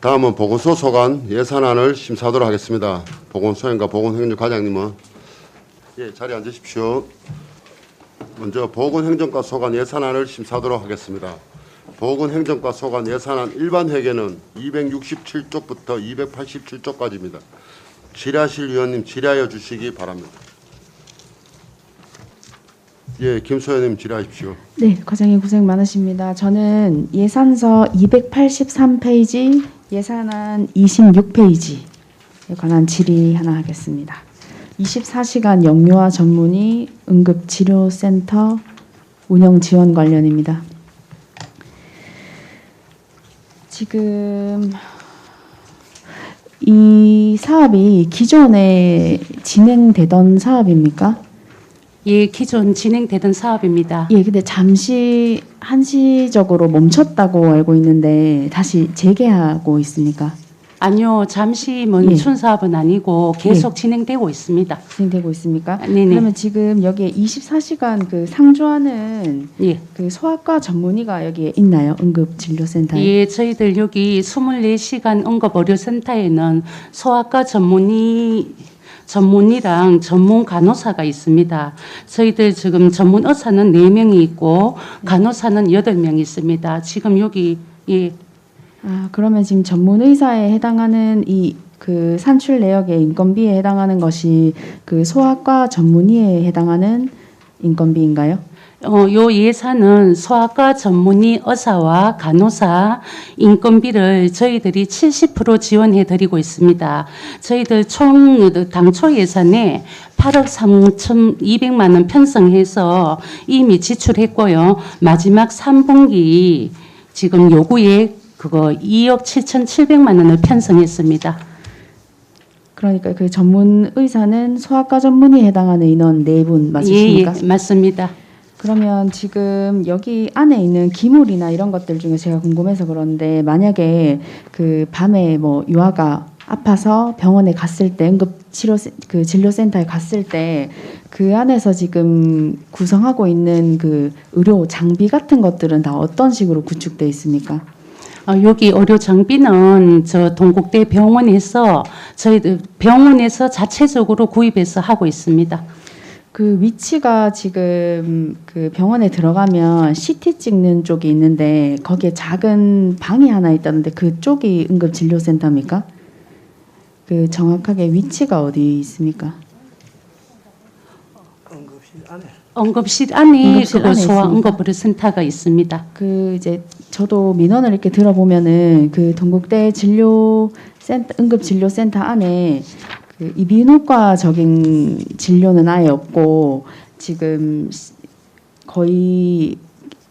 다음은 보건소 소관 예산안을 심사하도록 하겠습니다. 보건소행과 보건행정과장님은 자리에 앉으십시오. 먼저 보건행정과 소관 예산안을 심사하도록 하겠습니다. 보건행정과 소관 예산안 일반 회계는 267쪽부터 287쪽까지입니다. 질의하실 위원님 질의하여 주시기 바랍니다. 김소연님 질의하십시오. 네, 과장님 고생 많으십니다. 저는 예산서 283페이지, 예산안 26페이지에 관한 질의 하나 하겠습니다. 24시간 영유아 전문의 응급치료센터 운영 지원 관련입니다. 지금 이 사업이 기존에 진행되던 사업입니까? 예, 기존 진행되던 사업입니다. 예, 근데 잠시 한시적으로 멈췄다고 알고 있는데 다시 재개하고 있습니까? 아니요, 잠시 멈춘 사업은 아니고 계속 진행되고 있습니다. 진행되고 있습니까? 네네. 그러면 지금 여기에 24시간 그 상주하는 예. 그 소아과 전문의가 여기에 있나요? 응급진료센터에? 예, 저희들 여기 24시간 응급의료센터에는 소아과 전문의랑 전문 간호사가 있습니다. 저희들 지금 전문 의사는 4명이 있고 간호사는 8명이 있습니다. 지금 여기 그러면 지금 전문 의사에 해당하는 이 그 산출 내역의 인건비에 해당하는 것이 그 소아과 전문의에 해당하는 인건비인가요? 요 예산은 소아과 전문의 의사와 간호사 인건비를 저희들이 70% 지원해 드리고 있습니다. 저희들 총 당초 예산에 8억 3,200만 원 편성해서 이미 지출했고요. 마지막 3분기 지금 요구에 그거 2억 7,700만 원을 편성했습니다. 그러니까 그 전문 의사는 소아과 전문의에 해당하는 인원 4분 맞으십니까? 예, 맞습니다. 그러면 지금 여기 안에 있는 기물이나 이런 것들 중에 제가 궁금해서 그런데 만약에 그 밤에 뭐 유아가 아파서 병원에 갔을 때 응급치료 그 진료센터에 갔을 때 그 안에서 지금 구성하고 있는 그 의료 장비 같은 것들은 다 어떤 식으로 구축돼 있습니까? 여기 의료 장비는 저 동국대 병원에서 저희들 병원에서 자체적으로 구입해서 하고 있습니다. 그 위치가 지금 그 병원에 들어가면 CT 찍는 쪽이 있는데 거기에 작은 방이 하나 있다는데 그쪽이 응급진료센터입니까? 그 정확하게 위치가 어디 있습니까? 응급실 안에 응급실 안에 소아 있습니까? 응급의료센터가 있습니다. 그 이제 저도 민원을 이렇게 들어보면은 그 동국대 응급진료센터 안에 그 이비인후과적인 진료는 아예 없고 지금 거의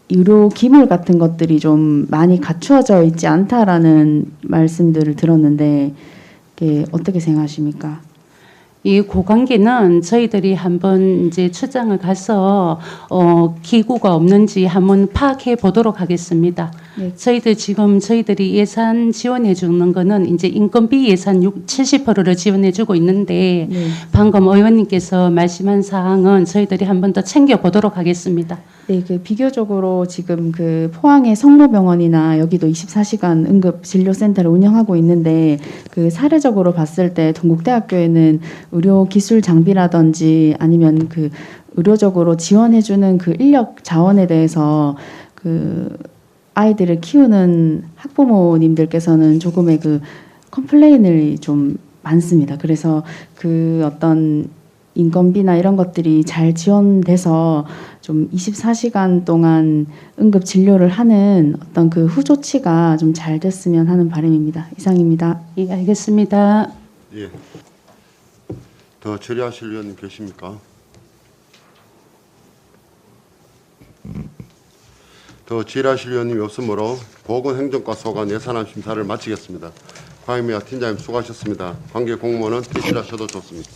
의료 기물 같은 것들이 좀 많이 갖추어져 있지 않다라는 말씀들을 들었는데 이게 어떻게 생각하십니까? 이 고관계는 저희들이 한번 이제 출장을 가서 기구가 없는지 한번 파악해 보도록 하겠습니다. 네. 저희들이 예산 지원해 주는 거는 이제 인건비 예산 70%를 지원해 주고 있는데 네. 방금 의원님께서 말씀한 사항은 저희들이 한번 더 챙겨 보도록 하겠습니다. 네, 그 비교적으로 지금 그 포항의 성모병원이나 여기도 24시간 응급진료센터를 운영하고 있는데 그 사례적으로 봤을 때 동국대학교에는 의료 기술 장비라든지 아니면 그 의료적으로 지원해주는 그 인력 자원에 대해서 그 아이들을 키우는 학부모님들께서는 조금의 그 컴플레인을 좀 많습니다. 그래서 그 어떤 인건비나 이런 것들이 잘 지원돼서 좀 24시간 동안 응급 진료를 하는 어떤 그 후조치가 좀 잘 됐으면 하는 바람입니다. 이상입니다. 예, 알겠습니다. 예. 더 질의하실 위원님 계십니까? 더 질의하실 위원님이 없으므로 보건행정과 소관 예산안 심사를 마치겠습니다. 과임이와 팀장님 수고하셨습니다. 관계 공무원은 퇴실하셔도 좋습니다.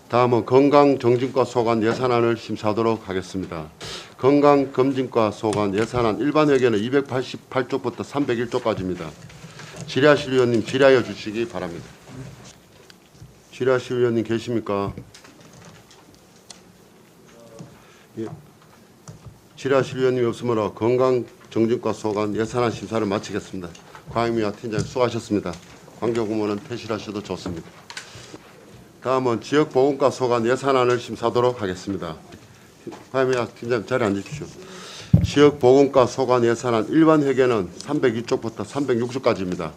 다음은 건강정진과 소관 예산안을 심사하도록 하겠습니다. 건강검진과 소관 예산안 일반 회계는 288쪽부터 301쪽까지입니다. 질의하실 위원님 질의하여 주시기 바랍니다. 질의하실 위원님 계십니까? 예. 질의하실 위원님이 없으므로 건강정진과 소관 예산안 심사를 마치겠습니다. 과임위와 팀장님 수고하셨습니다. 관계공무원은 퇴실하셔도 좋습니다. 다음은 지역보건과 소관 예산안을 심사하도록 하겠습니다. 과임위와 팀장님 자리에 앉으십시오. 지역보건과 소관 예산안 일반 회계는 302쪽부터 306쪽까지입니다.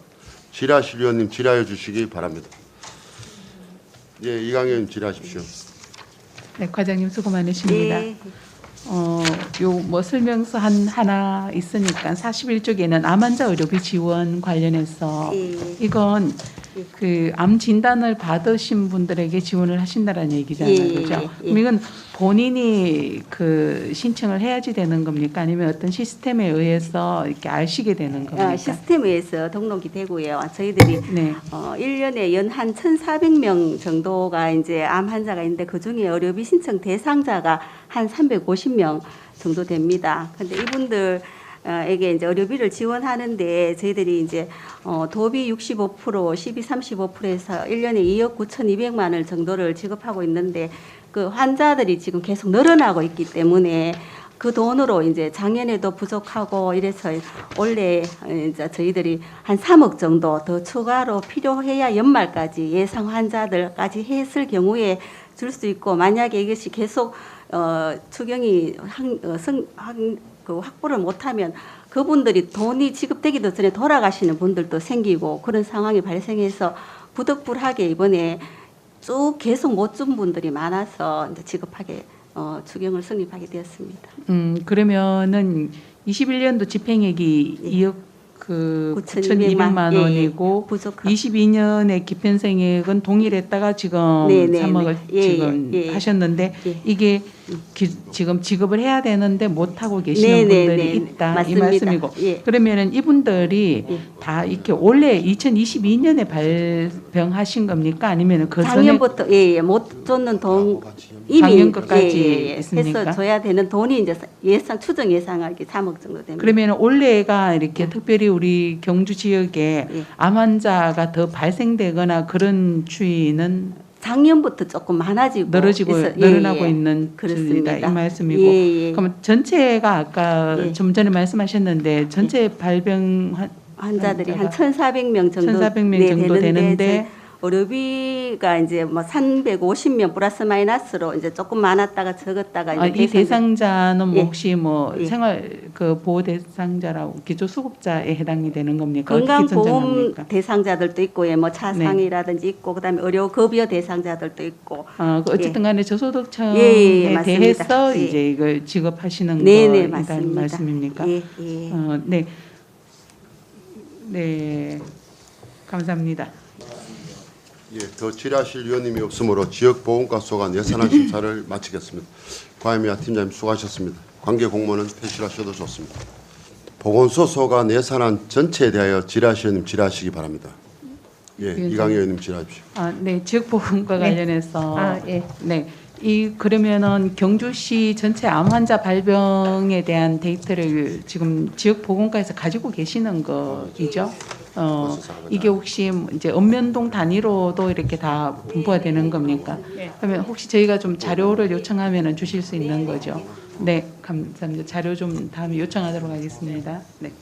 질의하실 위원님 질의하여 주시기 바랍니다. 예, 이강현 의원님 질의하십시오. 네, 과장님 수고 많으십니다. 요 뭐 설명서 하나 있으니까 41쪽에는 암 환자 의료비 지원 관련해서 이건 그 암 진단을 받으신 분들에게 지원을 하신다라는 얘기잖아요, 그죠? 그럼 이건 본인이 그 신청을 해야지 되는 겁니까? 아니면 어떤 시스템에 의해서 이렇게 아시게 되는 겁니까? 시스템에 의해서 등록이 되고요. 저희들이 네. 1년에 연 한 1,400명 정도가 이제 암 환자가 있는데 그중에 의료비 신청 대상자가 한 350명 정도 됩니다. 근데 이분들 에게 이제 의료비를 지원하는데 저희들이 이제 도비 65%, 시비 35%에서 1년에 2억 9,200만 원 정도를 지급하고 있는데 그 환자들이 지금 계속 늘어나고 있기 때문에 그 돈으로 이제 작년에도 부족하고 이래서 원래 이제 저희들이 한 3억 정도 더 추가로 필요해야 연말까지 예상 환자들까지 했을 경우에 줄 수 있고 만약에 이것이 계속 추경이 그 확보를 못하면 그분들이 돈이 지급되기도 전에 돌아가시는 분들도 생기고 그런 상황이 발생해서 부득불하게 이번에 쭉 계속 못 준 분들이 많아서 이제 지급하게 추경을 성립하게 되었습니다. 그러면은 21년도 집행액이 2억 그 9,200만 9,200만 원이고 부족한 22년에 기편생액은 동일했다가 지금 네, 네, 3억을 네. 지금 예. 하셨는데 예. 이게 지금 지급을 해야 되는데 못 하고 계시는 네, 네, 분들이 네. 있다 이 맞습니다. 말씀이고 예. 그러면은 이분들이 예. 다 이렇게 원래 2022년에 발병하신 겁니까 아니면은 그 전에 작년부터 못 줬는 돈 이미 작년 것까지 있습니까? 해서 줘야 되는 돈이 이제 예상 추정 예상하기 3억 정도 됩니다. 그러면 올해가 이렇게 특별히 우리 경주 지역에 예. 암 환자가 더 발생되거나 그런 추이는 작년부터 조금 많아지고 늘어나고 있는 그렇습니다. 추이다 이 말씀이고 예. 그럼 전체가 아까 예. 좀 전에 말씀하셨는데 전체 발병 환자들이 한 환자가 1,400명 정도 1,400명 정도 되는데 의료비가 이제 뭐 350명 플러스 마이너스로 이제 조금 많았다가 적었다가 이제 이 대상자는 예. 혹시 뭐 예. 생활 그 보호 대상자라고 기초수급자에 해당이 되는 겁니까? 어떻게 건강보험 선정합니까? 대상자들도 있고 뭐 차상이라든지 있고 그다음에 의료급여 대상자들도 있고 어쨌든 간에 저소득층에 예, 맞습니다. 대해서 예. 이제 이걸 지급하시는 네네 거라는 맞습니다. 말씀입니까? 예. 네. 네. 감사합니다. 예, 더 질의하실 위원님이 없으므로 지역보건과 소관 예산안 심사를 마치겠습니다. 과임위와 팀장님 수고하셨습니다. 관계공무원은 퇴실하셔도 좋습니다. 보건소 소관 예산안 전체에 대하여 질의하실 위원님 질의하시기 바랍니다. 예, 이강희 의원님 질의하십시오. 네, 지역보건과 네. 관련해서 예. 네. 그러면은 경주시 전체 암 환자 발병에 대한 데이터를 지금 지역보건과에서 가지고 계시는 거이죠? 이게 혹시 이제 읍면동 단위로도 이렇게 다 분포가 되는 겁니까? 그러면 혹시 저희가 좀 자료를 요청하면은 주실 수 있는 거죠? 네, 감사합니다. 자료 좀 다음에 요청하도록 하겠습니다. 네.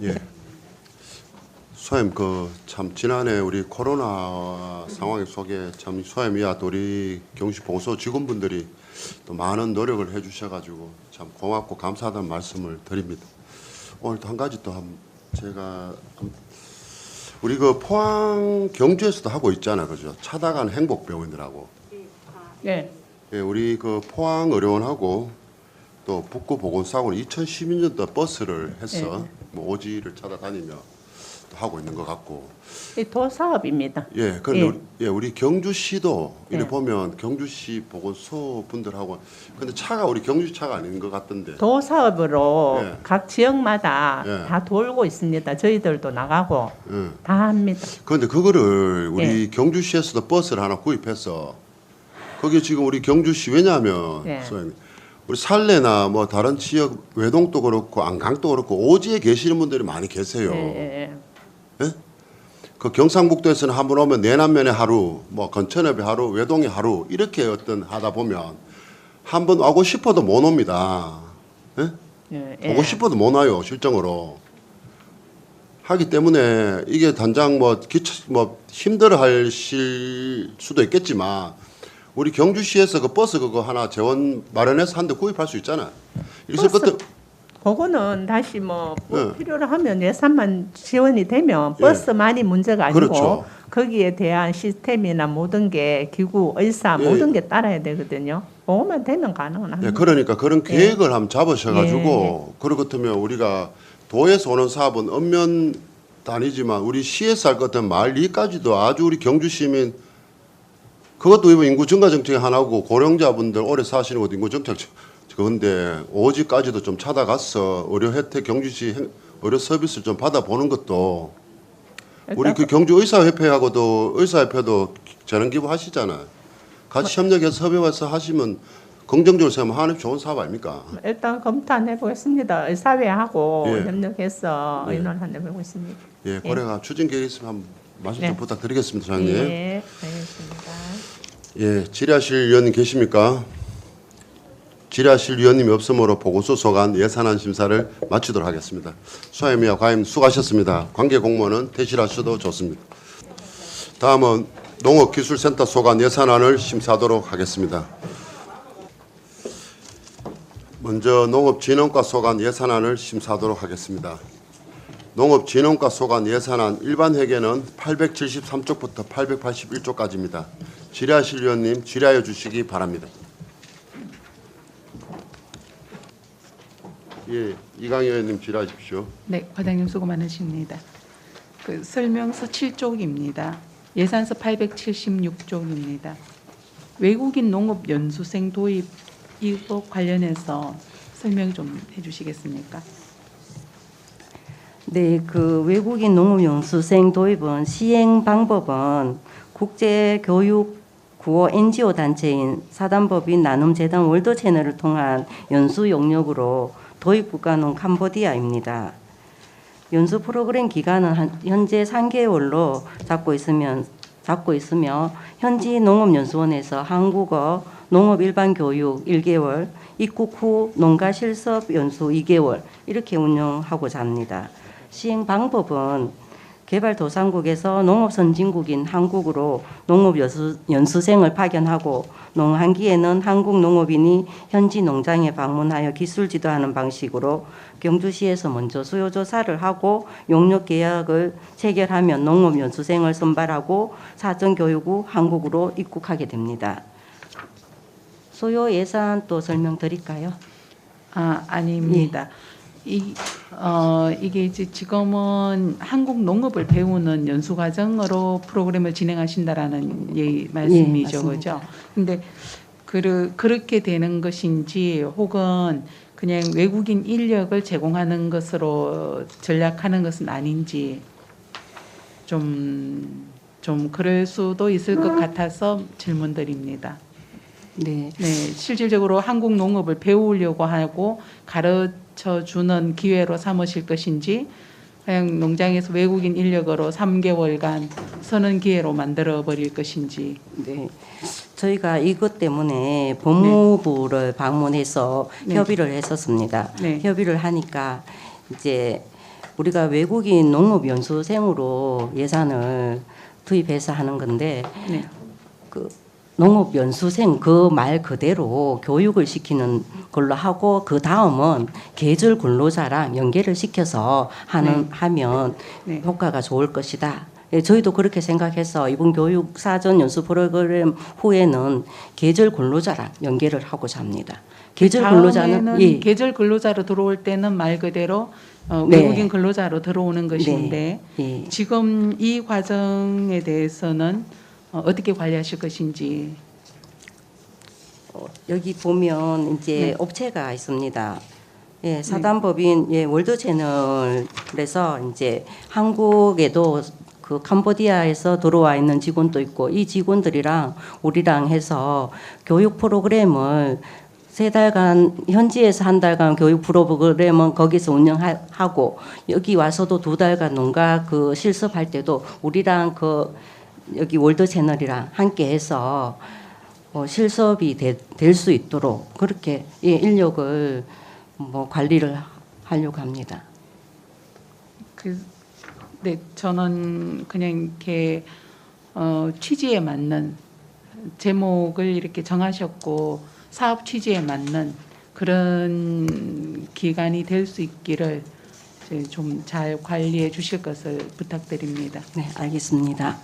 예. 소임 참 지난해 우리 코로나 상황 속에 참 소임이와 또 우리 경시 보건소 직원분들이 또 많은 노력을 해주셔가지고 참 고맙고 감사하다는 말씀을 드립니다. 오늘 또 한 가지 또 제가 우리 포항 경주에서도 하고 있잖아, 그죠? 찾아간 행복병원이라고. 예. 예, 우리 포항 의료원하고 또 북구 보건소하고는 2012년도 버스를 해서 뭐 오지를 찾아다니며 또 하고 있는 것 같고. 이 도사업입니다. 예, 그런데 예. 우리 경주시도 이렇게 예. 보면 경주시 보건소 분들하고 근데 차가 우리 경주시 차가 아닌 것 같던데. 도사업으로 예. 각 지역마다 예. 다 돌고 있습니다. 저희들도 나가고 예. 다 합니다. 그런데 그거를 우리 경주시에서도 버스를 하나 구입해서 거기 지금 우리 경주시 왜냐하면 예. 소장님, 우리 살레나 뭐 다른 지역 외동도 그렇고 안강도 그렇고 오지에 계시는 분들이 많이 계세요. 예. 그 경상북도에서는 한 번 오면 내남면에 하루, 뭐 건천읍에 하루, 외동에 하루 이렇게 하다 보면 한 번 오고 싶어도 못 옵니다. 예? 예. 오고 싶어도 못 와요 실정으로. 하기 때문에 이게 단장 뭐 힘들어하실 수도 있겠지만 우리 경주시에서 그 버스 그거 하나 재원 마련해서 한 대 구입할 수 있잖아요. 있을 버스 것도 그거는 다시 뭐 예. 필요로 하면 예산만 지원이 되면 버스만이 문제가 아니고 그렇죠. 거기에 대한 시스템이나 모든 게 기구, 의사 예. 모든 게 따라야 되거든요. 그거만 되면 가능은 합니다. 예, 그러니까 그런 계획을 한번 잡으셔가지고 예. 그렇다면 우리가 도에서 오는 사업은 엄면 다니지만 우리 시에서 할 것 같은 말리까지도 아주 우리 경주 시민 그것도 이번 인구 증가 정책의 하나고 고령자분들 오래 사시는 것도 인구 정책 그건데 오지까지도 좀 찾아가서 의료 혜택 경주시 의료 서비스를 좀 받아보는 것도 우리 그 경주 의사협회하고도 의사협회도 재능 기부하시잖아요. 같이 협력해서 협의해서 하시면 긍정적으로 생각하면 하는 좋은 사업 아닙니까? 일단 검토 안 해보겠습니다. 사회하고 예. 협력해서 예. 의논 안 해보겠습니다. 예, 고래가 추진 계획 있으면 한번 말씀 네. 좀 부탁드리겠습니다, 장님. 예, 알겠습니다. 예, 질의하실 위원님 계십니까? 질의하실 위원님이 없으므로 보고서 소관 예산안 심사를 마치도록 하겠습니다. 수하임이와 과임 수고하셨습니다. 관계 공무원은 퇴실하셔도 좋습니다. 다음은 농업기술센터 소관 예산안을 심사하도록 하겠습니다. 먼저 농업진흥과 소관 예산안을 심사하도록 하겠습니다. 농업진흥과 소관 예산안 일반 회계는 873쪽부터 881쪽까지입니다. 질의하실 위원님 질의하여 주시기 바랍니다. 예, 이강희 의원님 질의하십시오. 네, 과장님 수고 많으십니다. 그 설명서 7쪽입니다. 예산서 876쪽입니다. 외국인 농업 연수생 도입 이거 관련해서 설명 좀 해주시겠습니까? 네, 그 외국인 농업 연수생 도입은 시행 방법은 국제교육 구호 NGO 단체인 사단법인 나눔재단 월드채널을 통한 연수 용역으로 도입 국가는 캄보디아입니다. 연수 프로그램 기간은 현재 3개월로 잡고 있으며 현지 농업연수원에서 한국어, 농업 일반 교육 1개월, 입국 후 농가 실습 연수 2개월 이렇게 운영하고자 합니다. 시행 방법은 개발도상국에서 농업 선진국인 한국으로 농업 연수생을 파견하고 농한기에는 한국 농업인이 현지 농장에 방문하여 기술 지도하는 방식으로 경주시에서 먼저 수요 조사를 하고 용역 계약을 체결하면 농업 연수생을 선발하고 사전 교육 후 한국으로 입국하게 됩니다. 소요 예산 또 설명드릴까요? 아닙니다. 이게 이제 지금은 한국 농업을 배우는 연수 과정으로 프로그램을 진행하신다라는 말씀이죠, 맞습니다. 그죠? 근데 그렇게 되는 것인지 혹은 그냥 외국인 인력을 제공하는 것으로 전략하는 것은 아닌지 좀 그럴 수도 있을 것 같아서 질문드립니다. 네. 네, 실질적으로 한국 농업을 배우려고 하고 가르쳐 주는 기회로 삼으실 것인지 그냥 농장에서 외국인 인력으로 3개월간 서는 기회로 만들어 버릴 것인지. 네. 저희가 이것 때문에 법무부를 방문해서 네. 협의를 했었습니다. 네. 협의를 하니까 이제 우리가 외국인 농업 연수생으로 예산을 투입해서 하는 건데 네. 그 농업 연수생 그 말 그대로 교육을 시키는 걸로 하고 그 다음은 계절 근로자랑 연계를 시켜서 하면 네. 효과가 좋을 것이다. 예, 저희도 그렇게 생각해서 이번 교육 사전 연수 프로그램 후에는 계절 근로자랑 연계를 하고자 합니다. 계절 근로자는 다음에는 계절 근로자로 들어올 때는 말 그대로 네. 외국인 근로자로 들어오는 것인데 예. 지금 이 과정에 대해서는 어떻게 관리하실 것인지. 여기 보면 이제 네. 업체가 있습니다. 예, 사단법인 월드채널에서 이제 한국에도 그 캄보디아에서 들어와 있는 직원도 있고 이 직원들이랑 우리랑 해서 교육 프로그램을 3달간 현지에서 1달간 교육 프로그램은 거기서 운영하고 여기 와서도 2달간 농가 그 실습할 때도 우리랑 그 여기 월드채널이랑 함께해서 실습이 될 수 있도록 그렇게 인력을 관리를 하려고 합니다. 네, 저는 그냥 이렇게 취지에 맞는 제목을 이렇게 정하셨고 사업 취지에 맞는 그런 기관이 될 수 있기를 좀 잘 관리해 주실 것을 부탁드립니다. 네, 알겠습니다.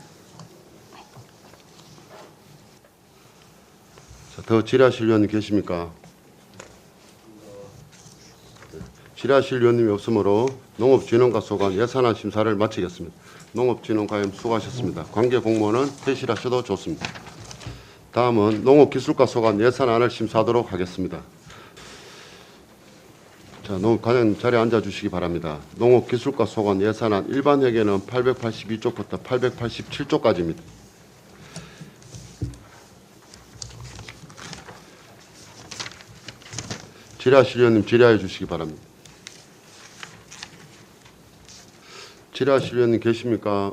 자, 더 질의하실 위원님 계십니까? 질의하실 위원님이 없으므로 농업진흥과 소관 예산안 심사를 마치겠습니다. 농업진흥과님 수고하셨습니다. 관계 공무원은 퇴실하셔도 좋습니다. 다음은 농업기술과 소관 예산안을 심사하도록 하겠습니다. 자, 농업과장님 자리에 앉아주시기 바랍니다. 농업기술과 소관 예산안 일반 회계는 882쪽부터 887쪽까지입니다. 질의하실 위원님 질의하여 주시기 바랍니다. 질의하실 위원님 계십니까?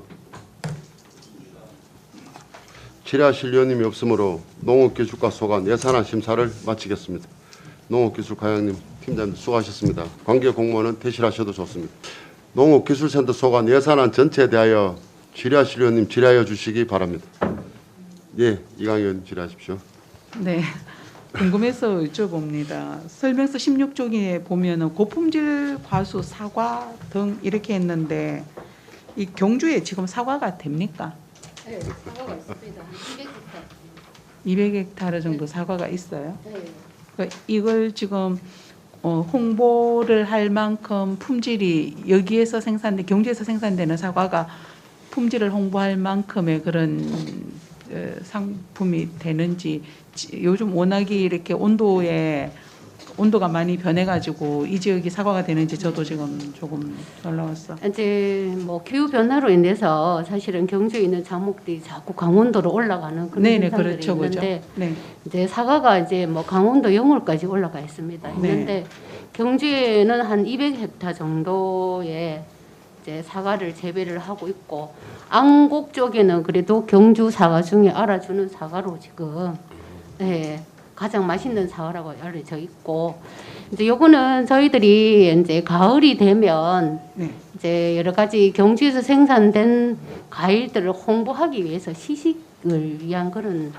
질의하실 위원님이 없으므로 농업기술과 소관 예산안 심사를 마치겠습니다. 농업기술과장님, 팀장님 수고하셨습니다. 관계 공무원은 퇴실하셔도 좋습니다. 농업기술센터 소관 예산안 전체에 대하여 질의하실 위원님 질의하여 주시기 바랍니다. 예, 이강 의원님 질의하십시오. 네, 궁금해서 여쭤봅니다. 설명서 16쪽에 보면은 고품질 과수 사과 등 이렇게 했는데 이 경주에 지금 사과가 됩니까? 네, 사과가 있습니다. 200헥타르 정도 사과가 있어요. 그러니까 이걸 지금 홍보를 할 만큼 품질이 여기에서 생산돼 경주에서 생산되는 사과가 품질을 홍보할 만큼의 그런 상품이 되는지 요즘 워낙에 이렇게 온도가 많이 변해가지고 이 지역이 사과가 되는지 저도 지금 조금 놀라웠어. 이제 뭐 기후 변화로 인해서 사실은 경주에 있는 작물들이 자꾸 강원도로 올라가는 그런 네네 현상들이 그렇죠 그렇죠. 있는데 네. 이제 사과가 이제 뭐 강원도 영월까지 올라가 있습니다. 네. 있는데 경주에는 한 200헥타 정도의 이제 사과를 재배를 하고 있고 안곡 쪽에는 그래도 경주 사과 중에 알아주는 사과로 지금 네, 가장 맛있는 사과라고 알려져 있고 이제 요거는 저희들이 이제 가을이 되면 네. 이제 여러 가지 경주에서 생산된 과일들을 홍보하기 위해서 시식을 위한 그런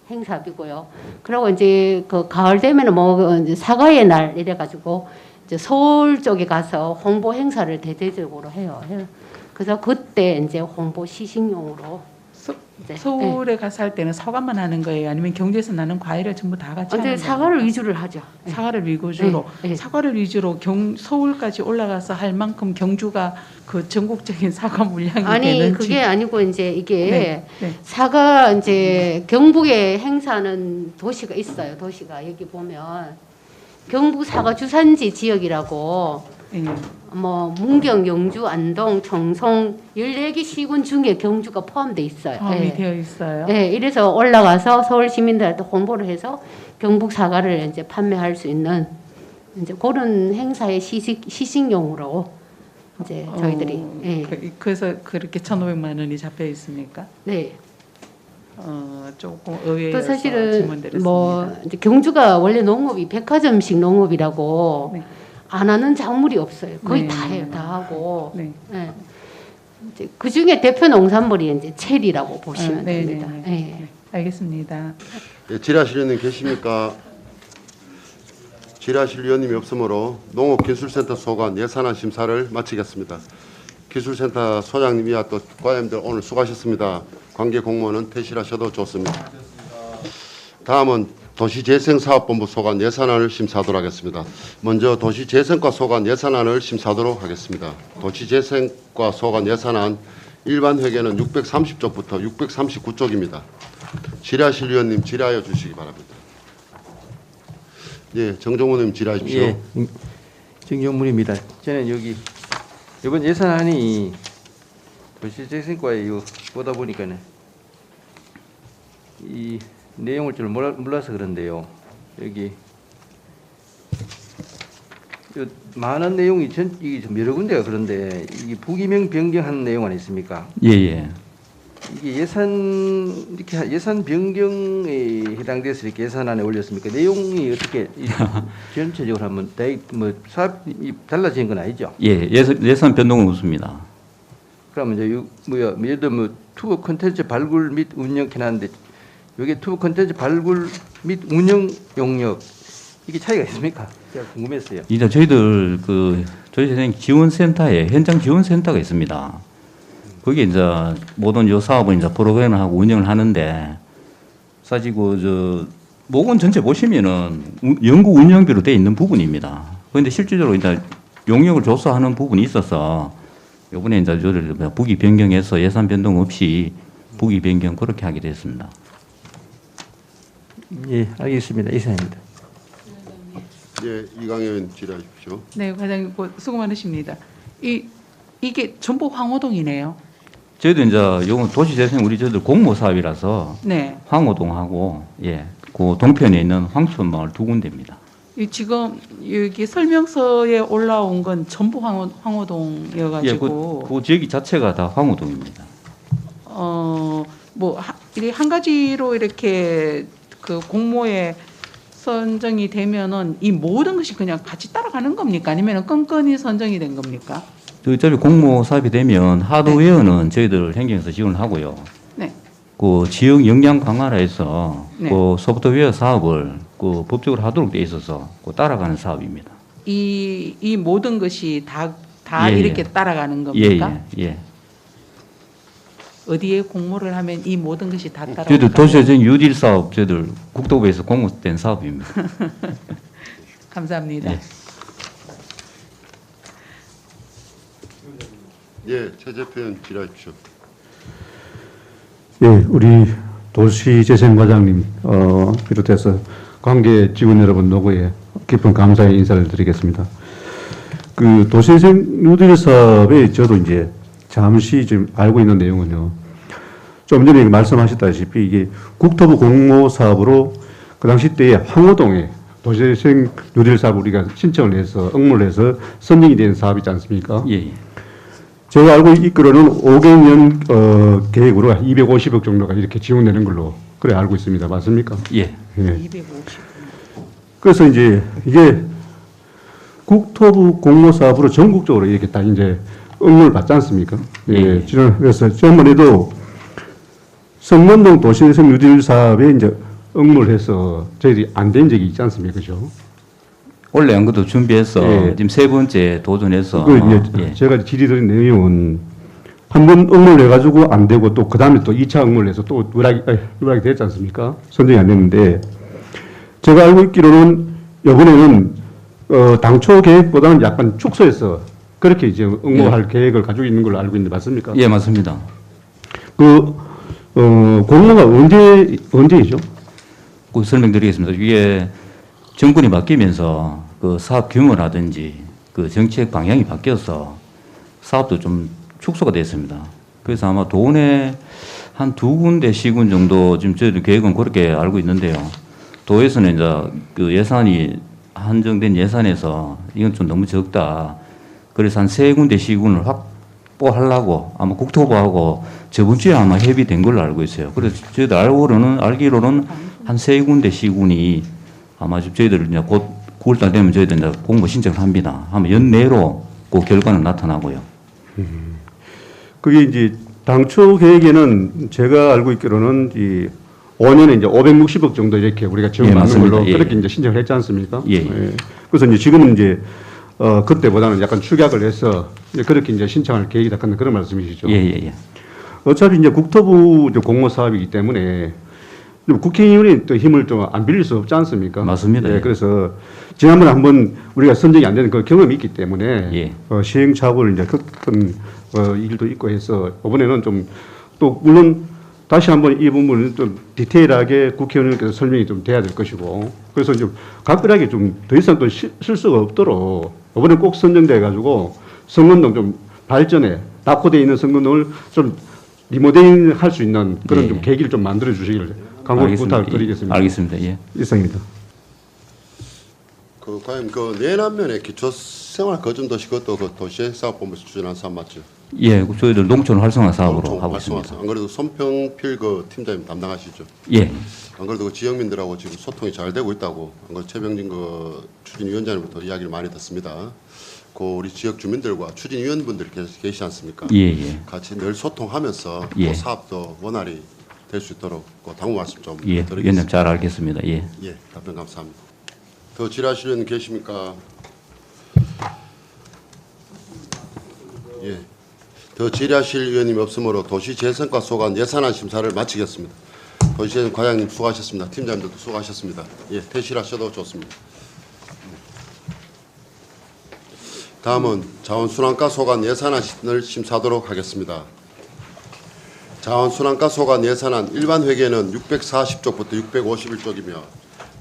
행사이고요. 그리고 이제 그 가을 되면은 뭐 이제 사과의 날 이래 가지고 이제 서울 쪽에 가서 홍보 행사를 대대적으로 해요. 그래서 그때 이제 홍보 시식용으로 이제 서울에 가서 할 때는 사과만 하는 거예요? 아니면 경주에서 나는 과일을 전부 다 같이 하는 이제 거예요? 사과를 위주로 하죠. 사과를 위주로 네, 네. 사과를 위주로 서울까지 올라가서 할 만큼 경주가 그 전국적인 사과 물량이 아니 되는지. 그게 아니고 이제 이게 네, 네. 사과 이제 경북에 행사하는 도시가 있어요. 도시가 여기 보면 경북 사과 주산지 지역이라고 예. 뭐 문경, 영주, 안동, 청송 14개 시군 중에 경주가 포함돼 있어요. 포함이 예. 되어 있어요. 예, 이래서 올라가서 서울 시민들한테 홍보를 해서 경북 사과를 이제 판매할 수 있는 이제 그런 행사의 시식용으로 이제 저희들이 예. 그래서 그렇게 1,500만 원이 잡혀 있습니까? 네. 조금 또 의외여서 사실은 질문드렸습니다. 뭐 이제 경주가 원래 농업이 백화점식 농업이라고 네. 안 하는 작물이 없어요. 거의 네. 다 해요. 다 하고. 네. 예. 이제 그 중에 대표 농산물이 이제 체리라고 보시면 네, 됩니다. 네, 예. 네. 알겠습니다. 예, 질의하실 위원님 계십니까? 질의하실 위원님이 없으므로 농업기술센터 소관 예산안 심사를 마치겠습니다. 기술센터 소장님 이하 또 과장님들 오늘 수고하셨습니다. 관계 공무원은 퇴실하셔도 좋습니다. 다음은 도시재생사업본부 소관 예산안을 심사하도록 하겠습니다. 먼저 도시재생과 소관 예산안을 심사하도록 하겠습니다. 도시재생과 소관 예산안 일반 회계는 630쪽부터 639쪽입니다. 질의하실 위원님 질의하여 주시기 바랍니다. 예, 정정훈 의원님 질의하십시오. 예, 정정문입니다. 저는 여기 이번 예산안이 도시재생과에 이거 보다 보니까는 이 내용을 좀 몰라서 그런데요. 여기 많은 내용이 이게 좀 여러 군데가 그런데 이게 부기명 변경한 내용 아니습니까? 예. 이게 예산 변경에 해당돼서 이렇게 예산안에 올렸습니까? 내용이 어떻게 전체적으로 하면 뭐 사업이 달라진 건 아니죠? 예, 예산 변동은 없습니다. 그러면 이제 예를 들어 뭐 투브 콘텐츠 발굴 및 운영 해놨는데 이게 투브 콘텐츠 발굴 및 운영 용역 이게 차이가 있습니까? 제가 궁금했어요. 이제 저희들 저희 재생 지원센터에 현장 지원센터가 있습니다. 거기 이제 모든 요 사업은 이제 프로그램을 하고 운영을 하는데 사실 모건 전체 보시면은 연구 운영비로 돼 있는 부분입니다. 그런데 실질적으로 이제 용역을 조사하는 부분이 있어서 이번에 이제 저를 부기 변경해서 예산 변동 없이 부기 변경 그렇게 하게 됐습니다. 예, 알겠습니다. 이상입니다. 예, 이강현 의원 질의해 주십시오. 네, 과장님 수고 많으십니다. 이게 전부 황호동이네요. 저희도 이제 요건 도시재생 우리 저희들 공모 사업이라서 네. 황호동하고 그 동편에 있는 황천마을 두 군데입니다. 지금 여기 설명서에 올라온 건 전부 황호동이어가지고 그 지역이 자체가 다 황호동입니다. 이렇게 한 가지로 이렇게 그 공모에 선정이 되면은 이 모든 것이 그냥 같이 따라가는 겁니까? 아니면 끈끈이 선정이 된 겁니까? 어차피 공모 사업이 되면 하드웨어는 저희들 행정에서 지원을 하고요. 네. 그 지역 역량 강화라 해서 네. 그 소프트웨어 사업을 그 법적으로 하도록 돼 있어서 그 따라가는 사업입니다. 이 모든 것이 다 예, 이렇게 예. 따라가는 겁니까? 예. 어디에 공모를 하면 이 모든 것이 다 따라갈까요? 저희들 도시재생 유딜 사업 저희들 국토부에서 공모된 사업입니다. 감사합니다. 예. 예, 최재표 의원 질의해 주십시오. 예, 우리 도시재생과장님 비롯해서 관계 직원 여러분 노고에 깊은 감사의 인사를 드리겠습니다. 그 도시재생 뉴딜 사업에 저도 이제 잠시 지금 알고 있는 내용은요. 좀 전에 말씀하셨다시피 이게 국토부 공모 사업으로 그 당시 때에 황호동에 도시재생 뉴딜 사업 우리가 신청을 해서 응모를 해서 선정이 된 사업이지 않습니까? 예. 제가 알고 있기로는 5개년 계획으로 250억 정도가 이렇게 지원되는 걸로 그래 알고 있습니다. 맞습니까? 예. 250. 그래서 이제 이게 국토부 공모 사업으로 전국적으로 이렇게 다 이제 응모를 받지 않습니까? 예. 그래서 지난번에도 성문동 도시재생 뉴딜 사업에 이제 응모를 해서 저희들이 안 된 적이 있지 않습니까? 그죠? 원래 안 그래도 준비해서 예. 지금 세 번째 도전해서 이제 제가 질의드린 내용은 한 번 응모를 해가지고 안 되고 또 그 다음에 또 2차 응모를 해서 또 누락이 됐지 않습니까? 선정이 안 됐는데 제가 알고 있기로는 이번에는 당초 계획보다는 약간 축소해서 그렇게 이제 응모할 계획을 가지고 있는 걸로 알고 있는데 맞습니까? 예, 맞습니다. 공모가 언제이죠? 그 설명드리겠습니다. 이게 정권이 바뀌면서 그 사업 규모라든지 그 정책 방향이 바뀌어서 사업도 좀 축소가 됐습니다. 그래서 아마 도내 한 2군데 시군 정도 지금 저희들 계획은 그렇게 알고 있는데요. 도에서는 이제 그 예산이 한정된 예산에서 이건 좀 너무 적다. 그래서 한 3군데 시군을 확보하려고 아마 국토부하고 저번 주에 아마 협의된 걸로 알고 있어요. 그래서 저희들 알기로는 한 3군데 시군이 아마 저희들 이제 곧 9월달 되면 저희들 이제 공모 신청을 합니다. 아마 연내로 그 결과는 나타나고요. 그게 이제 당초 계획에는 제가 알고 있기로는 이 5년에 이제 560억 정도 이렇게 우리가 지원받는 걸로 그렇게 이제 신청을 했지 않습니까? 예. 그래서 이제 지금은 이제 그때보다는 약간 축약을 해서 이제 그렇게 이제 신청할 계획이다 그런 말씀이시죠? 예. 어차피 이제 국토부 공모 사업이기 때문에 국회의원이 또 힘을 좀 안 빌릴 수 없지 않습니까? 맞습니다. 예, 그래서 지난번에 한번 우리가 선정이 안 되는 그 경험이 있기 때문에 예. 시행착오를 이제 큰 일도 있고 해서 이번에는 좀 또 물론 다시 한번 이 부분은 좀 디테일하게 국회의원님께서 설명이 좀 돼야 될 것이고 그래서 좀 각별하게 좀 더 이상 또 실수가 없도록 이번에 꼭 선정돼 가지고 성문동 좀 발전에 낙후되어 있는 성문동을 좀 리모델링 할 수 있는 그런 좀 계기를 좀 만들어 주시기를 간곡히 부탁을 드리겠습니다. 알겠습니다. 예. 이상입니다. 과연 그 내남면에 기초생활거점도시 그것도 그 도시사업본부에서 추진한 사업 맞죠? 예, 저희들 농촌 활성화 사업으로 하고 있습니다. 안 그래도 손평필 그 팀장님 담당하시죠? 예. 안 그래도 그 지역민들하고 지금 소통이 잘 되고 있다고 안 그래도 최병진 그 추진위원장님부터 이야기를 많이 듣습니다. 그 우리 지역 주민들과 추진위원분들이 계시지 않습니까? 예, 예. 같이 늘 소통하면서 예. 그 사업도 원활히 될 수 있도록 그 당부 말씀 좀 예, 드리겠습니다. 위원님 잘 알겠습니다. 예. 예, 답변 감사합니다. 더 질의하실 의원 계십니까? 예. 더 질의하실 의원님이 없으므로 도시재생과 소관 예산안 심사를 마치겠습니다. 도시재생 과장님 수고하셨습니다. 팀장님들도 수고하셨습니다. 예, 퇴실하셔도 좋습니다. 다음은 자원순환가 소관 예산안을 심사하도록 하겠습니다. 자원순환가 소관 예산안 일반 회계는 640쪽부터 651쪽이며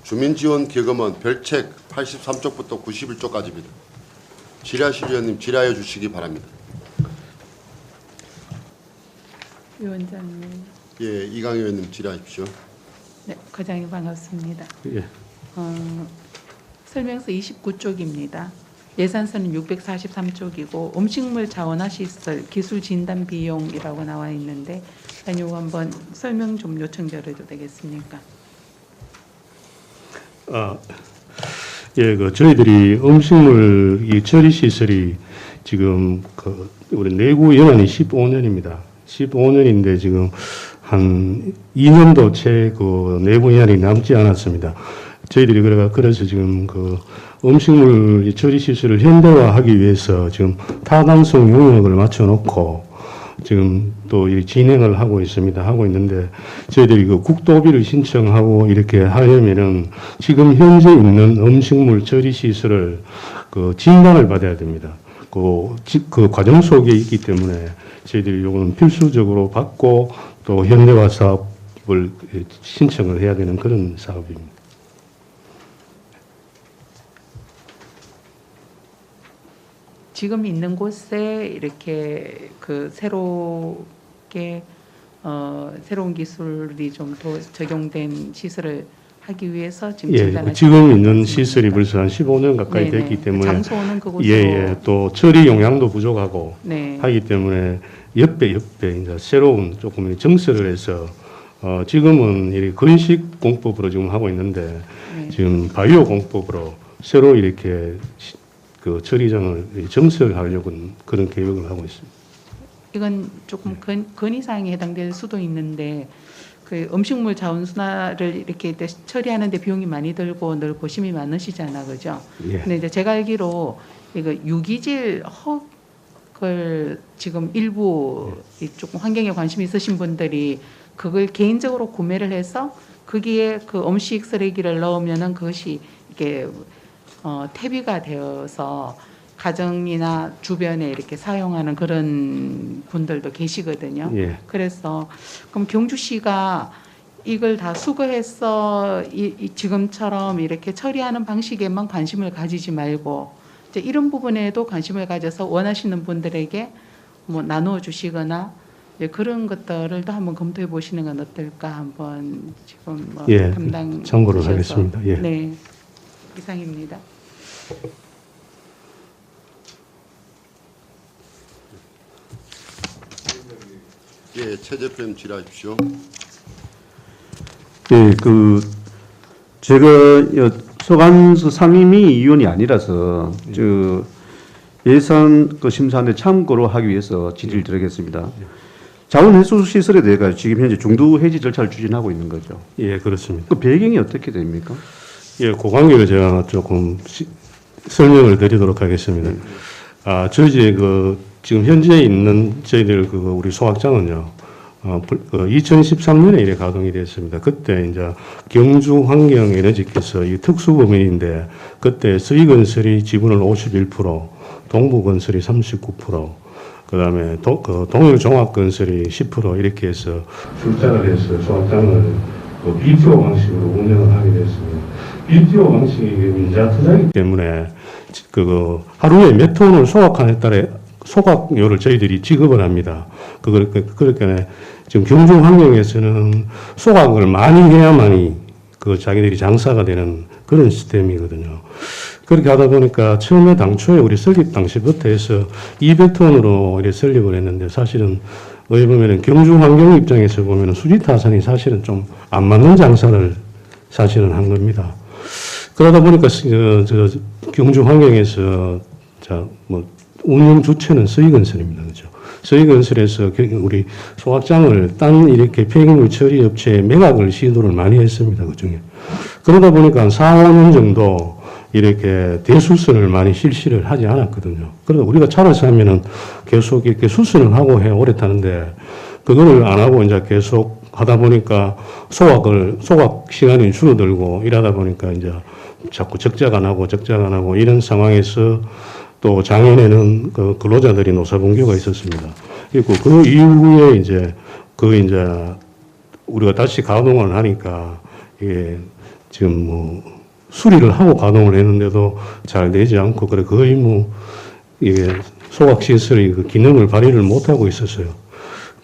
주민지원기금은 별책 83쪽부터 91쪽까지입니다. 질의하실 의원님 질의하여 주시기 바랍니다. 위원장님, 예, 이강희 의원님 질의하십시오. 네, 과장님 반갑습니다. 예. 설명서 29쪽입니다. 예산서는 643쪽이고 음식물 자원화 시설 기술 진단 비용이라고 나와 있는데 이거 한번 설명 좀 요청드려도 되겠습니까? 예, 그 저희들이 음식물 이 처리 시설이 지금 그 우리 내구 연한이 15년입니다. 15년인데 지금 한 2년도 채 그 내부 연한이 남지 않았습니다. 저희들이 그래서 지금 그 음식물 처리 시설을 현대화하기 위해서 지금 타당성 용역을 맞춰놓고 지금 또 이 진행을 하고 있습니다. 하고 있는데 저희들이 그 국도비를 신청하고 이렇게 하려면은 지금 현재 있는 음식물 처리 시설을 그 진단을 받아야 됩니다. 그 과정 속에 있기 때문에 저희들이 요거는 필수적으로 받고 또 현대화 사업을 신청을 해야 되는 그런 사업입니다. 지금 있는 곳에 이렇게 그 새롭게 새로운 기술이 좀 더 적용된 시설을 하기 위해서 지금 예, 진단을 지금 있는 시설이 벌써 한 15년 가까이 네네. 됐기 때문에 장소는 그곳으로 예, 또 처리 용량도 부족하고 네. 하기 때문에 옆에 이제 새로운 조금 정설을 해서 지금은 이 건식 공법으로 지금 하고 있는데 네. 지금 바이오 공법으로 새로 이렇게 그 처리장을 정설하려고 그런 계획을 하고 있습니다. 이건 조금 건의사항에 해당될 수도 있는데 그 음식물 자원순환을 이렇게 처리하는데 비용이 많이 들고 늘 고심이 많으시잖아, 그죠? 예. 근데 이제 제가 알기로 이거 유기질 흙을 지금 일부 이 조금 환경에 관심 있으신 분들이 그걸 개인적으로 구매를 해서 거기에 그 음식 쓰레기를 넣으면은 그것이 이게 퇴비가 되어서 가정이나 주변에 이렇게 사용하는 그런 분들도 계시거든요. 예. 그래서 그럼 경주시가 이걸 다 수거해서 지금처럼 이렇게 처리하는 방식에만 관심을 가지지 말고 이제 이런 부분에도 관심을 가져서 원하시는 분들에게 뭐 나누어 주시거나 그런 것들을 또 한번 검토해 보시는 건 어떨까 한번 지금 뭐 예, 담당 참고를 주셔서. 하겠습니다. 예. 네, 이상입니다. 예, 최재표님 질의하십시오. 예, 제가 소관서 상임위 위원이 아니라서 예산 심사하는데 참고로 하기 위해서 질의를 드리겠습니다. 자원해수 시설에 대해 지금 현재 중도 해지 절차를 추진하고 있는 거죠. 예, 그렇습니다. 그 배경이 어떻게 됩니까? 예, 그 관계를 제가 조금 설명을 드리도록 하겠습니다. 저희 지금 현재 있는 저희들 우리 소각장은요, 2013년에 이래 가동이 됐습니다. 그때 이제 경주환경에너지께서 이 특수법인인데 그때 서희건설이 지분을 51%, 동부건설이 39%, 그다음에 동일종합건설이 10% 이렇게 해서 출자를 해서 소각장을 BTO 방식으로 운영을 하게 됐습니다. BTO 방식이 민자 투자이기 때문에 하루에 몇 톤을 소각하느냐에 따라 소각료를 저희들이 지급을 합니다. 그렇게 지금 경주 환경에서는 소각을 많이 해야만이 자기들이 장사가 되는 그런 시스템이거든요. 그렇게 하다 보니까 처음에 당초에 우리 설립 당시부터 해서 200톤으로 이렇게 설립을 했는데 사실은 어디 보면은 경주 환경 입장에서 보면은 수지 타산이 사실은 좀 안 맞는 장사를 사실은 한 겁니다. 그러다 보니까 경주 환경에서 자, 뭐 운영 주체는 서희건설입니다. 그죠? 서희건설에서 우리 소각장을 딴 이렇게 폐기물 처리 업체에 매각을 시도를 많이 했습니다. 그 중에. 그러다 보니까 4, 5년 정도 이렇게 대수선을 많이 실시를 하지 않았거든요. 그러다 우리가 차를 사면은 계속 이렇게 수선을 하고 해 오래 타는데 그거를 안 하고 이제 계속 하다 보니까 소각 시간이 줄어들고 이러다 보니까 이제 자꾸 적자가 나고 이런 상황에서 또 작년에는 그 근로자들이 노사분규가 있었습니다. 그리고 그 이후에 이제 우리가 다시 가동을 하니까 이게 지금 뭐 수리를 하고 가동을 했는데도 잘 되지 않고 그래 거의 뭐 이게 소각 시설이 그 기능을 발휘를 못 하고 있었어요.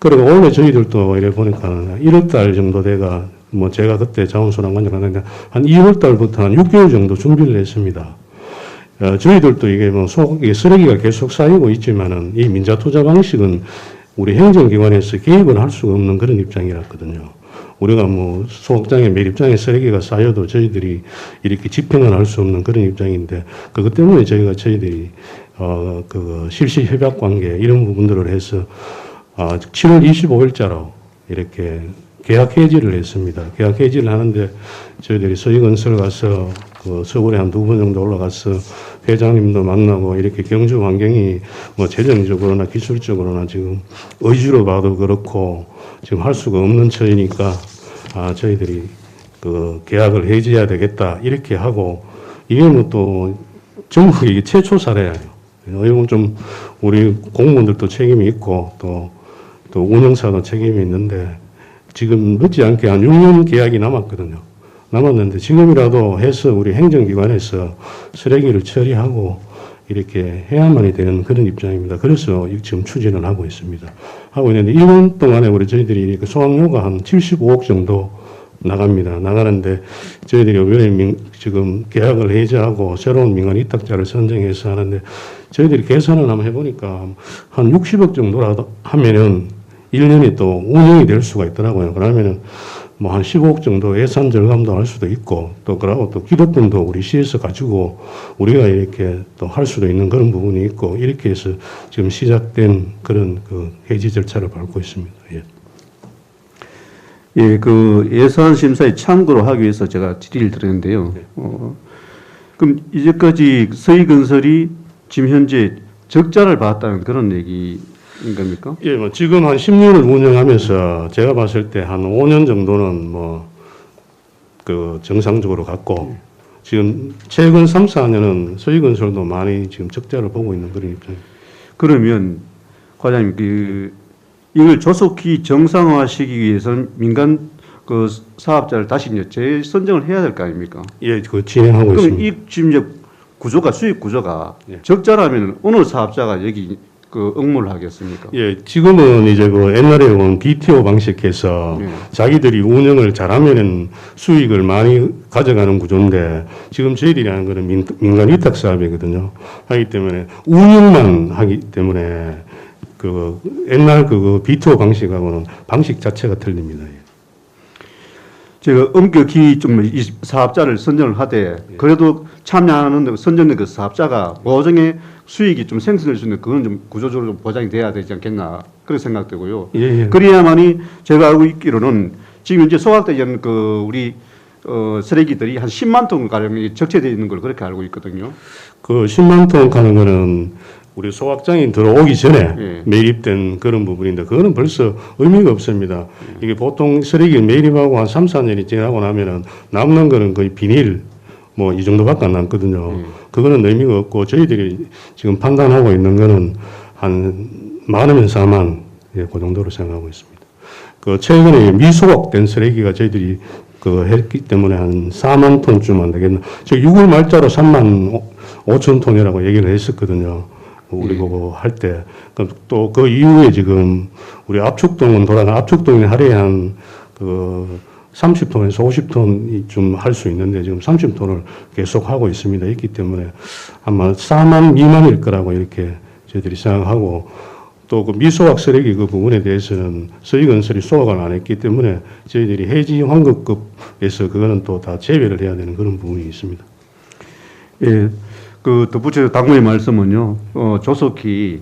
그리고 원래 저희들도 이래 보니까 1월 달 정도 돼가 뭐 제가 그때 자원순환관장 갔는데 한 2월 달부터 한 6개월 정도 준비를 했습니다. 저희들도 이게 뭐 쓰레기가 계속 쌓이고 있지만은 이 민자 투자 방식은 우리 행정기관에서 개입을 할 수가 없는 그런 입장이었거든요. 우리가 뭐 소각장에 매립장에 쓰레기가 쌓여도 저희들이 이렇게 집행을 할 수 없는 그런 입장인데 그것 때문에 저희들이 그 실시 협약 관계 이런 부분들을 해서 7월 25일자로 이렇게 계약 해지를 했습니다. 계약 해지를 하는데 저희들이 서희건설 가서 그 서울에 한 2번 정도 올라가서 회장님도 만나고 이렇게 경주 환경이 뭐 재정적으로나 기술적으로나 지금 의지로 봐도 그렇고 지금 할 수가 없는 처이니까 저희들이 그 계약을 해지해야 되겠다 이렇게 하고 이게 뭐 또 전국에 이게 최초 사례예요. 이건 좀 우리 공무원들도 책임이 있고 또 운영사도 책임이 있는데 지금 늦지 않게 한 6년 계약이 남았는데 지금이라도 해서 우리 행정기관에서 쓰레기를 처리하고 이렇게 해야만이 되는 그런 입장입니다. 그래서 지금 추진을 하고 있습니다. 하고 있는데 1년 동안에 우리 저희들이 소각료가 한 75억 정도 나가는데 저희들이 이번에 지금 계약을 해지하고 새로운 민간 위탁자를 선정해서 하는데 저희들이 계산을 한번 해보니까 한 60억 정도라도 하면은 1년이 또 운영이 될 수가 있더라고요. 그러면은 뭐 한 15억 정도 예산 절감도 할 수도 있고 또 그러고 또 기득권도 우리 시에서 가지고 우리가 이렇게 또 할 수도 있는 그런 부분이 있고 이렇게 해서 지금 시작된 그런 그 해지 절차를 밟고 있습니다. 예. 예, 그 예산 심사에 참고를 하기 위해서 제가 질의를 드렸는데요. 그럼 이제까지 서희건설이 지금 현재 적자를 봤다는 그런 얘기인 겁니까? 예, 뭐 지금 한 10년을 운영하면서 제가 봤을 때 한 5년 정도는 뭐 그 정상적으로 갔고 지금 최근 3, 4년은 서희건설도 많이 지금 적자를 보고 있는 그런 입장입니다. 그러면 과장님 이걸 조속히 정상화시키기 위해서는 민간 그 사업자를 다시 이제 재선정을 해야 될 거 아닙니까? 예, 그 진행하고 그럼 있습니다. 이 지금 이제 수입 구조가 예. 적자라면 어느 사업자가 여기 그 응모를 하겠습니까? 예, 지금은 이제 그 옛날에 온 BTO 방식해서 예. 자기들이 운영을 잘하면은 수익을 많이 가져가는 구조인데 지금 저희들이 하는 거는 민간 위탁 사업이거든요. 하기 때문에 운영만 하기 때문에 그 옛날 그 BTO 방식하고는 방식 자체가 틀립니다. 예. 제가 엄격히 좀 이 사업자를 선정을 하되 그래도 참여하는 선정된 그 사업자가 보정의 수익이 좀 생성될 수 있는 그건 좀 구조적으로 좀 보장이 돼야 되지 않겠나 그런 생각되고요. 예. 그래야만이 제가 알고 있기로는 지금 이제 소각되는 그 우리 쓰레기들이 한 10만 톤 가량이 적재되어 있는 걸 그렇게 알고 있거든요. 그 10만 톤 가는 거는 우리 소각장이 들어오기 전에 예. 매립된 그런 부분인데 그거는 벌써 의미가 없습니다. 이게 보통 쓰레기 매립하고 한 3, 4년이 지나고 나면은 남는 거는 거의 비닐 뭐 이 정도밖에 안 남거든요. 그거는 의미가 없고 저희들이 지금 판단하고 있는 거는 한 많으면 4만 예, 그 정도로 생각하고 있습니다. 그 최근에 미소각된 쓰레기가 저희들이 그 했기 때문에 한 4만 톤쯤 안 되겠나. 저 6월 말자로 3만 5천 톤이라고 얘기를 했었거든요. 우리 그거 할 때. 또 그 이후에 지금 우리 압축동이 하루에 한 그 30톤에서 50톤이 좀 할 수 있는데 지금 30톤을 계속 하고 있습니다. 있기 때문에 아마 4만 미만일 거라고 이렇게 저희들이 생각하고 또 그 미소각 쓰레기 그 부분에 대해서는 서희건설이 소각을 안 했기 때문에 저희들이 해지 환급급에서 그거는 또 다 제외를 해야 되는 그런 부분이 있습니다. 예. 그 덧붙여 당부의 말씀은요. 조속히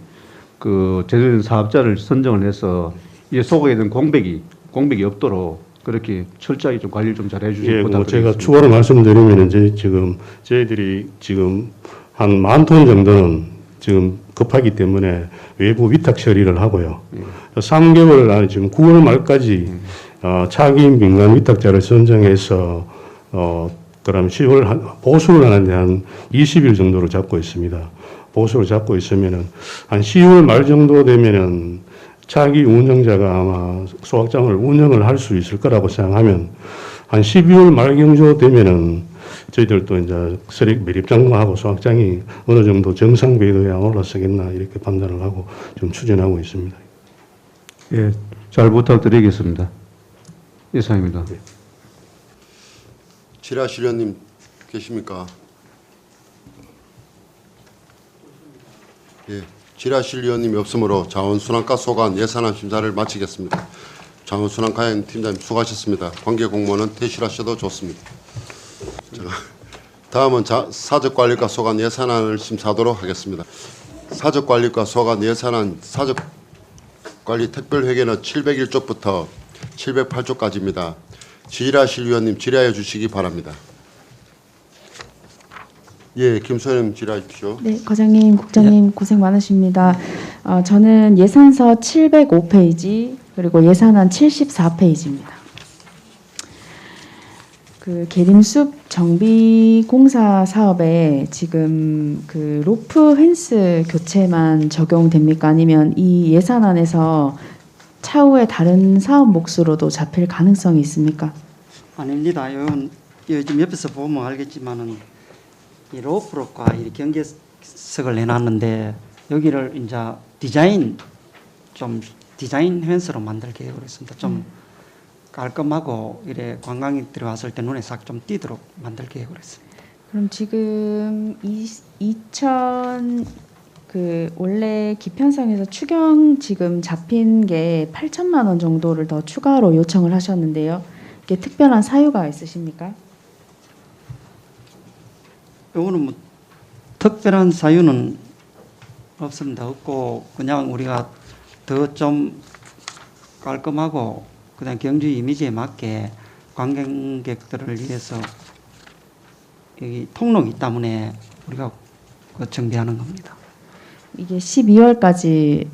그 제대로 사업자를 선정을 해서 이 속에 있는 공백이 없도록 그렇게 철저히 좀 관리를 좀 잘 해주시기 예, 뭐 부탁드리겠습니다. 제가 추가로 말씀드리면 이제 지금 저희들이 지금 한 10,000톤 정도는 지금 급하기 때문에 외부 위탁 처리를 하고요. 3개월 안에 지금 9월 말까지 차기 민간 위탁자를 선정해서 그럼 10월 보수를 하는데 한 20일 정도를 잡고 있습니다. 보수를 잡고 있으면은 한 10월 말 정도 되면은 차기 운영자가 아마 소각장을 운영을 할 수 있을 거라고 생각하면 한 12월 말경조 되면은 저희들도 이제 서립 매립장하고 소각장이 어느 정도 정상 궤도에 올라서겠나 이렇게 판단을 하고 좀 추진하고 있습니다. 예, 잘 부탁드리겠습니다. 이상입니다. 지라실 의원님 계십니까? 예, 지라실 의원님이 없으므로 자원순환과 소관 예산안 심사를 마치겠습니다. 자원순환과 팀장님 수고하셨습니다. 관계 공무원은 퇴실하셔도 좋습니다. 자, 다음은 사적관리과 소관 예산안을 심사하도록 하겠습니다. 사적관리과 소관 예산안 사적관리 특별회계는 701쪽부터 708쪽까지입니다. 지라실 위원님 질의하여 주시기 바랍니다. 예, 김소연 질의해 주십시오. 네, 과장님, 국장님 고생 많으십니다. 저는 예산서 705페이지 그리고 예산안 74페이지입니다. 그 계림숲 정비 공사 사업에 지금 그 로프 펜스 교체만 적용됩니까? 아니면 이 예산안에서 차후에 다른 사업 몫으로도 잡힐 가능성이 있습니까? 아닙니다. 요즘 옆에서 보면 알겠지만은 이 로프로과 이 경계석을 해놨는데 여기를 이제 디자인 펜스로 만들 계획으로 했습니다. 좀 깔끔하고 이래 관광객들이 왔을 때 눈에 싹 좀 띄도록 만들 계획으로 했습니다. 그럼 지금 원래 기편상에서 추경 지금 잡힌 게 8천만 원 정도를 더 추가로 요청을 하셨는데요. 이게 특별한 사유가 있으십니까? 요거는 뭐 특별한 사유는 없습니다. 없고 그냥 우리가 더 좀 깔끔하고 그냥 경주 이미지에 맞게 관광객들을 위해서 여기 통로이기 때문에 우리가 그 정비하는 겁니다. 이게 12월까지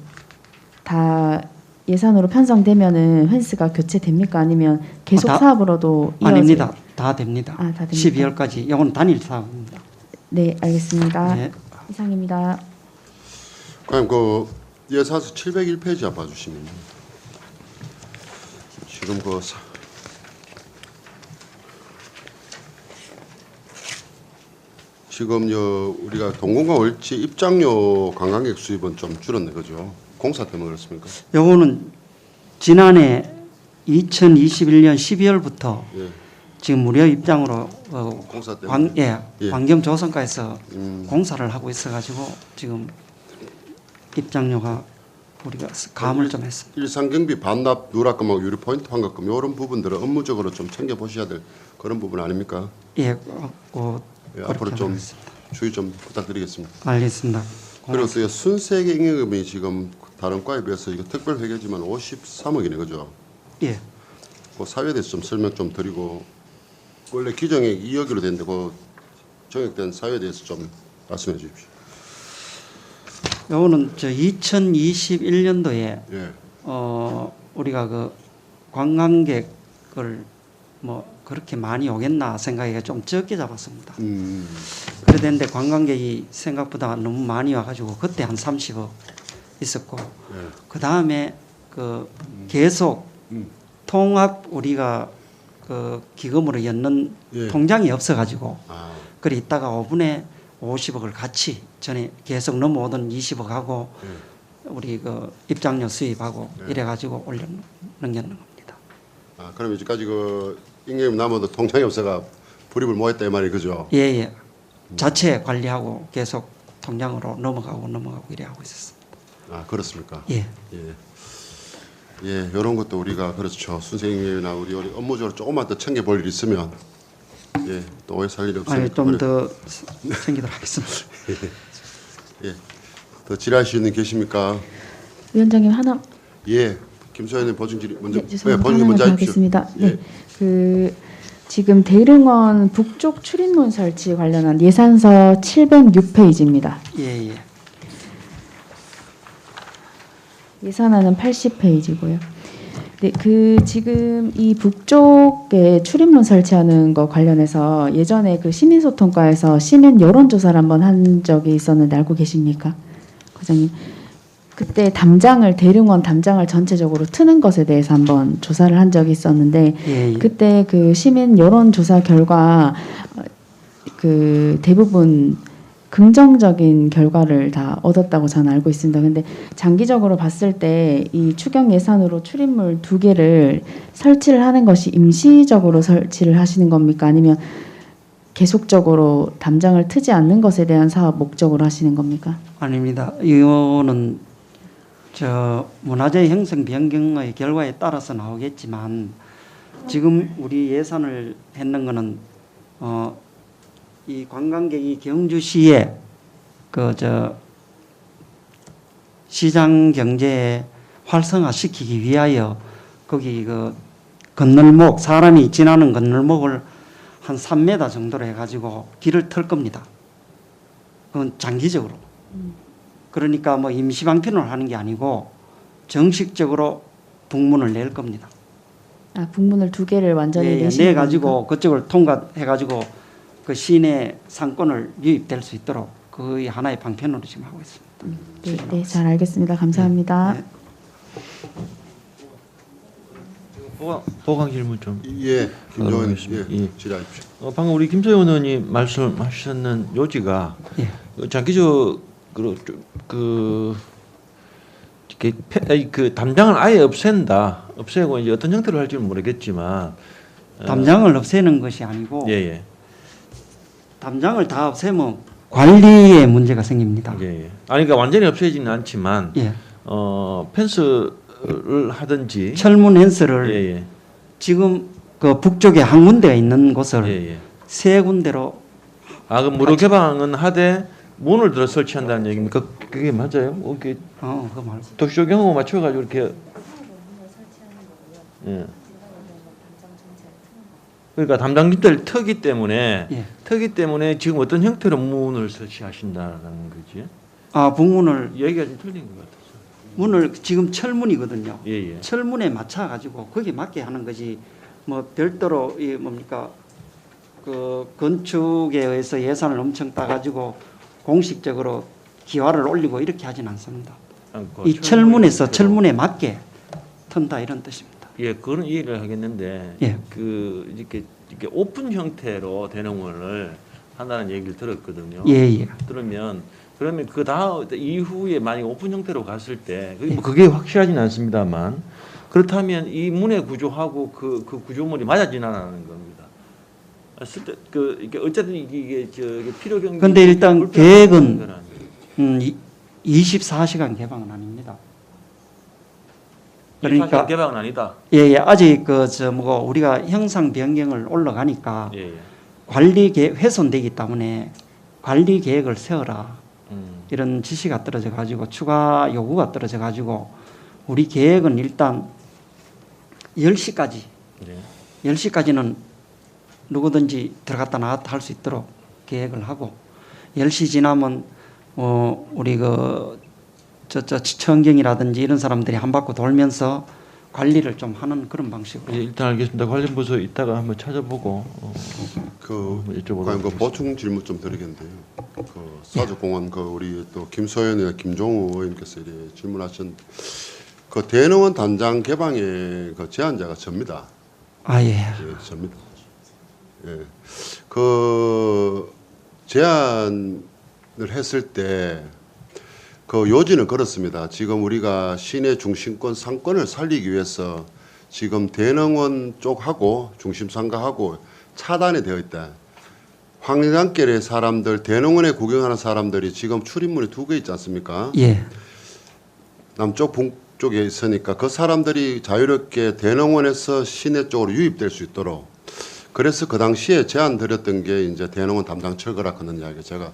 다 예산으로 편성되면은 펜스가 교체됩니까? 아니면 계속 사업으로도 이어져요? 아닙니다. 다 됩니다. 다 됩니다. 12월까지. 이건 단일 사업입니다. 네, 알겠습니다. 네. 이상입니다. 그럼 그 예산서 701페이지 한번 봐주시면 지금 지금 우리가 동공과 월치 입장료 관광객 수입은 좀 줄었네, 그죠? 공사 때문에 그렇습니까? 요거는 지난해 2021년 12월부터 예. 지금 무료 입장으로 공사 때문에. 환경조성과에서 공사를 하고 있어가지고 지금 입장료가 우리가 감을 좀 했습니다. 일상경비 반납 누락금하고 유리 포인트 환급금 이런 부분들은 업무적으로 좀 챙겨 보셔야 될 그런 부분 아닙니까? 예, 예, 앞으로 좀 주의 좀 부탁드리겠습니다. 알겠습니다. 그리고 또 순세계 잉여금이 지금 다른 과에 비해서 이거 특별 회계지만 53억이네, 그죠? 예. 그 사유에 대해서 좀 설명 좀 드리고 원래 기정액 2억으로 됐는데 그 정액된 사유에 대해서 좀 말씀해 주십시오. 요거는 2021년도에 예. 우리가 그 관광객을 뭐 그렇게 많이 오겠나 생각해 좀 적게 잡았습니다. 그랬는데 관광객이 생각보다 너무 많이 와가지고 그때 한 30억 있었고 그 다음에 그 계속 통합 우리가 그 기금으로 연 통장이 없어가지고 그래 있다가 5분에 50억을 같이 전에 계속 넘어오던 20억하고 우리 그 입장료 수입하고 이래가지고 올려넘겼는 겁니다. 그럼 이제까지 그 잉여금 남아도 통장이 없어가 불입을 못했다 이 말이 그죠? 예. 자체 관리하고 계속 통장으로 넘어가고 이래 하고 있었습니다. 그렇습니까? 예. 예, 이런 것도 우리가 그렇죠. 순세잉여금이나 우리 업무적으로 조금만 더 챙겨볼 일 있으면 예, 또 오해 살 일이 없으니까. 아니 좀 더 챙기도록 하겠습니다. 예, 더 질의하실 분 계십니까? 위원장님 하나 예, 김소연님 보충 질의 먼저. 죄송합니다. 보충 먼저 하나만 더 하십시오. 하겠습니다. 예. 네, 그 지금 대릉원 북쪽 출입문 설치 관련한 예산서 706페이지입니다. 예, 예. 예산안은 80페이지고요. 네, 그 지금 이 북쪽에 출입문 설치하는 거 관련해서 예전에 그 시민소통과에서 시민 여론조사를 한번 한 적이 있었는데 알고 계십니까, 과장님? 그때 담장을 대릉원 담장을 전체적으로 트는 것에 대해서 한번 조사를 한 적이 있었는데 예, 예. 그때 그 시민 여론조사 결과 그 대부분 긍정적인 결과를 다 얻었다고 저는 알고 있습니다. 근데 장기적으로 봤을 때 이 추경 예산으로 출입물 2개를 설치를 하는 것이 임시적으로 설치를 하시는 겁니까? 아니면 계속적으로 담장을 트지 않는 것에 대한 사업 목적으로 하시는 겁니까? 아닙니다. 이거는 저 문화재 형성 변경의 결과에 따라서 나오겠지만 지금 우리 예산을 했는 거는 이 관광객이 경주시에 그 저 시장 경제에 활성화시키기 위하여 거기 그 건널목 사람이 지나는 건널목을 한 3m 정도로 해가지고 길을 털 겁니다. 그건 장기적으로. 그러니까 뭐 임시 방편을 하는 게 아니고 정식적으로 북문을 낼 겁니다. 아, 북문을 2개를 완전히 내시는 내 가지고 그쪽을 통과해 가지고 그 시내 상권을 유입될 수 있도록 거의 하나의 방편으로 지금 하고 있습니다. 네, 네, 잘 알겠습니다. 감사합니다. 네. 보강 질문 좀. 예, 김종원 하겠습니다. 예, 질의하십시오. 방금 우리 김소연 의원님 말씀하셨는 요지가 예. 장기적으로 그 담장을 아예 없애고 이제 어떤 형태로 할지는 모르겠지만 담장을 없애는 것이 아니고 예. 담장을 다 없애면 관리에 문제가 생깁니다. 예. 아니 그러니까 완전히 없애지는 않지만 예. 펜스를 하든지 철문 펜스를 지금 그 북쪽에 한 군데가 있는 곳을 세 군데로 그 무료 개방은 하되 문을 들어 설치한다는 얘기입니까? 그게 맞아요? 그게 그거 말고 도시적 경우 맞춰가지고 이렇게 예. 그러니까 담당자들 트기 때문에 지금 어떤 형태로 문을 설치하신다는 거지? 아 북문을 얘기가 좀 틀린 것 같아서. 문을 지금 철문이거든요. 예. 철문에 맞춰 가지고 거기에 맞게 하는 거지. 뭐 별도로 이 뭡니까 그 건축에 의해서 예산을 엄청 따가지고 공식적으로 기와를 올리고 이렇게 하진 않습니다. 이 철문에서 철문에 맞게 턴다 이런 뜻입니다. 예, 그런 이해를 하겠는데 그 이렇게 오픈 형태로 대농원을 한다는 얘기를 들었거든요. 예. 그러면 그 다음 이후에 만약 오픈 형태로 갔을 때 그게 확실하지는 않습니다만 그렇다면 이 문의 구조하고 그 구조물이 맞아지는 않는 겁니다. 했을 때 이게 어쨌든 이게 필요 경기. 그런데 일단 계획은 24시간 개방은 아닙니다. 그러니까 개방은 아니다. 예. 아직 우리가 형상 변경을 올라가니까 관리 계획 훼손되기 때문에 관리 계획을 세워라. 이런 지시가 떨어져 가지고 추가 요구가 떨어져 가지고 우리 계획은 일단 10시까지 10시까지는 누구든지 들어갔다 나갔다 할 수 있도록 계획을 하고 10시 지나면 우리 시청경이라든지 이런 사람들이 한 바퀴 돌면서 관리를 좀 하는 그런 방식으로. 일단 알겠습니다. 관련 부서 이따가 한번 찾아보고 과연 보충 질문 좀 드리겠는데요. 사주공원 우리 또 김소연이나 김종우 의원님께서 질문하신 그 대농원 단장 개방의 제안자가 접니다. 접니다. 예, 그 제안을 했을 때 그 요지는 그렇습니다. 지금 우리가 시내 중심권 상권을 살리기 위해서 지금 대농원 쪽하고 중심상가하고 차단이 되어 있다. 황리단길의 사람들, 대농원에 구경하는 사람들이 지금 출입문이 2개 있지 않습니까? 남쪽, 북쪽에 있으니까 그 사람들이 자유롭게 대농원에서 시내 쪽으로 유입될 수 있도록 그래서 그 당시에 제안 드렸던 게 이제 대농원 담당 철거라 그런 이야기 제가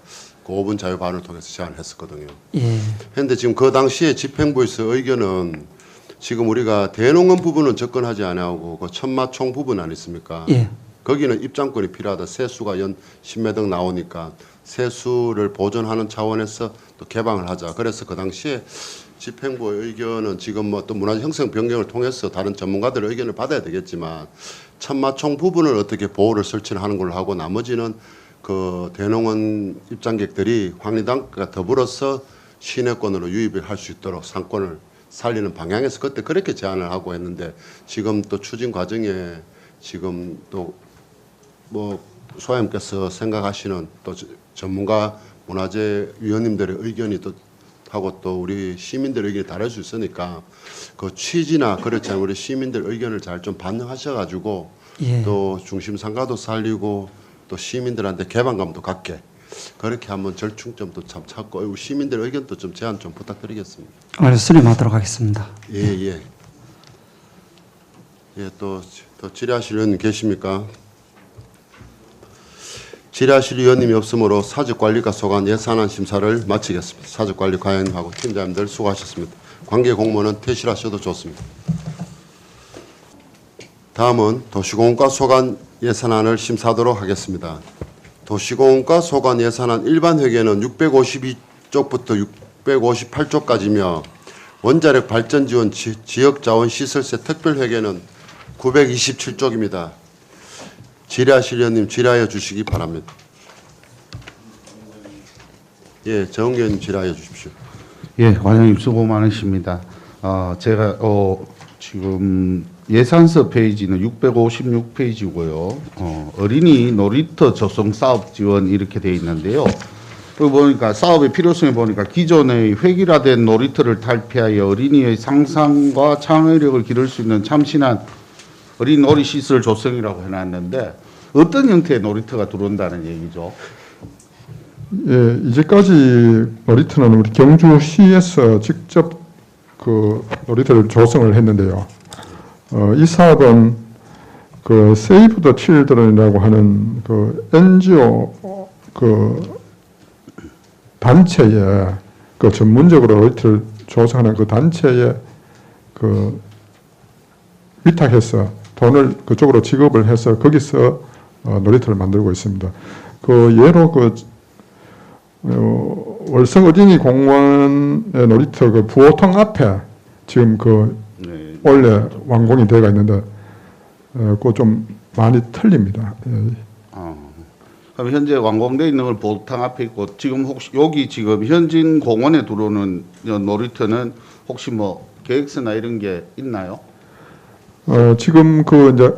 그 5분 자유 발언을 통해서 제안을 했었거든요. 예. 그런데 지금 그 당시에 집행부에서 의견은 지금 우리가 대농원 부분은 접근하지 않아오고 그 천마총 부분 아니습니까? 예. 거기는 입장권이 필요하다. 세수가 연 10매덕 나오니까 세수를 보존하는 차원에서 또 개방을 하자. 그래서 그 당시에 집행부의 의견은 지금 뭐 또 문화재 형성 변경을 통해서 다른 전문가들의 의견을 받아야 되겠지만 천마총 부분을 어떻게 보호를 설치를 하는 걸로 하고 나머지는 그 대농원 입장객들이 황리단과 더불어서 시내권으로 유입을 할 수 있도록 상권을 살리는 방향에서 그때 그렇게 제안을 하고 했는데 지금 또 추진 과정에 지금 또 뭐 소장님께서 생각하시는 또 전문가 문화재 위원님들의 의견이 또 하고 또 우리 시민들의 의견이 다를 수 있으니까 그 취지나 그렇지 않은 우리 시민들 의견을 잘 좀 반영하셔가지고 예. 또 중심 상가도 살리고 또 시민들한테 개방감도 갖게 그렇게 한번 절충점도 참 찾고 우리 시민들 의견도 좀 제안 좀 부탁드리겠습니다. 수렴하도록 하겠습니다. 예. 예, 또 질의하실 의원님 계십니까? 질의하실 의원님이 없으므로 사직관리과 소관 예산안 심사를 마치겠습니다. 사직관리 과장님하고 팀장님들 수고하셨습니다. 관계 공무원은 퇴실하셔도 좋습니다. 다음은 도시공원과 소관 예산안을 심사하도록 하겠습니다. 도시공원과 소관 예산안 일반 회계는 652쪽부터 658쪽까지며 원자력 발전 지원 지역 자원 시설세 특별 회계는 927쪽입니다. 질의하실 의원님 질의하여 주시기 바랍니다. 예, 정은기 의원님 질의하여 주십시오. 예, 과장님 수고 많으십니다. 제가 지금 예산서 페이지는 656페이지고요. 어린이 놀이터 조성 사업 지원 이렇게 돼 있는데요. 그 보니까 사업의 필요성에 보니까 기존의 획일화된 놀이터를 탈피하여 어린이의 상상과 창의력을 기를 수 있는 참신한 어린이 놀이시설 조성이라고 해놨는데 어떤 형태의 놀이터가 들어온다는 얘기죠? 예, 이제까지 놀이터는 우리 경주시에서 직접 그 놀이터를 조성을 했는데요. 이 사업은 그 세이브 더 칠드런이라고 하는 그 NGO 그 단체에 그 전문적으로 놀이터를 조성하는 그 단체에 그 위탁해서 돈을 그쪽으로 지급을 해서 거기서 놀이터를 만들고 있습니다. 그 예로 그 월성 어린이 공원의 놀이터 그 부호통 앞에 지금 그 원래 완공이 되어 있는데 그 좀 많이 틀립니다. 그럼 현재 완공되어 있는 걸 보탕 앞에 있고 지금 혹시 여기 지금 현진 공원에 들어오는 놀이터는 혹시 뭐 계획서나 이런 게 있나요? 지금 그 이제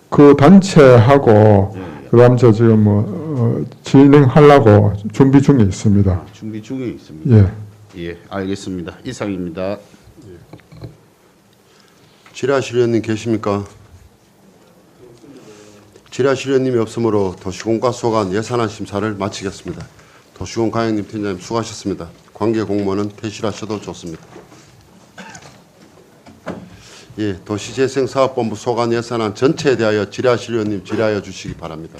그 단체하고 그다음 저 지금 뭐 진행하려고 준비 중에 있습니다. 준비 중에 있습니다. 예. 예, 알겠습니다. 이상입니다. 질의하실 의원님 계십니까? 질의하실 의원님이 없으므로 도시공과 소관 예산안 심사를 마치겠습니다. 도시공 과장님, 팀장님 수고하셨습니다. 관계 공무원은 퇴실하셔도 좋습니다. 예, 도시재생사업본부 소관 예산안 전체에 대하여 질의하실 의원님 질의하여 주시기 바랍니다.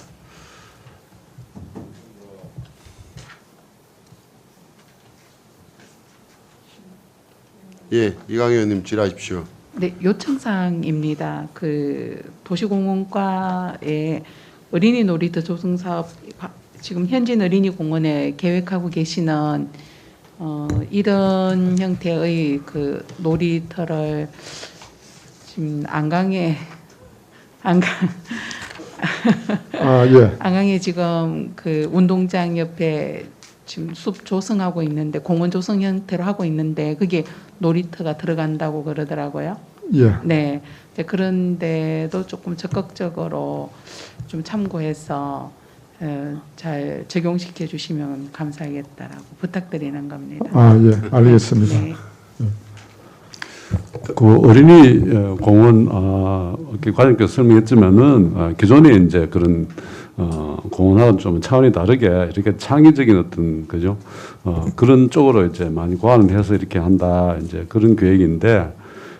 예, 이강 의원님 질의하십시오. 네, 요청사항입니다. 그 도시공원과의 어린이 놀이터 조성 사업 지금 현진 어린이 공원에 계획하고 계시는 이런 형태의 그 놀이터를 지금 안강에 안강에 지금 그 운동장 옆에 지금 숲 조성하고 있는데 공원 조성 형태로 하고 있는데 그게 놀이터가 들어간다고 그러더라고요. 예. 네. 그런데도 조금 적극적으로 좀 참고해서 잘 적용시켜 주시면 감사하겠다라고 부탁드리는 겁니다. 예, 알겠습니다. 네. 그 어린이 공원 과장님께서 설명했지만은 기존에 이제 그런 공원하고는 좀 차원이 다르게 이렇게 창의적인 어떤 그죠 그런 쪽으로 이제 많이 고안을 해서 이렇게 한다 이제 그런 계획인데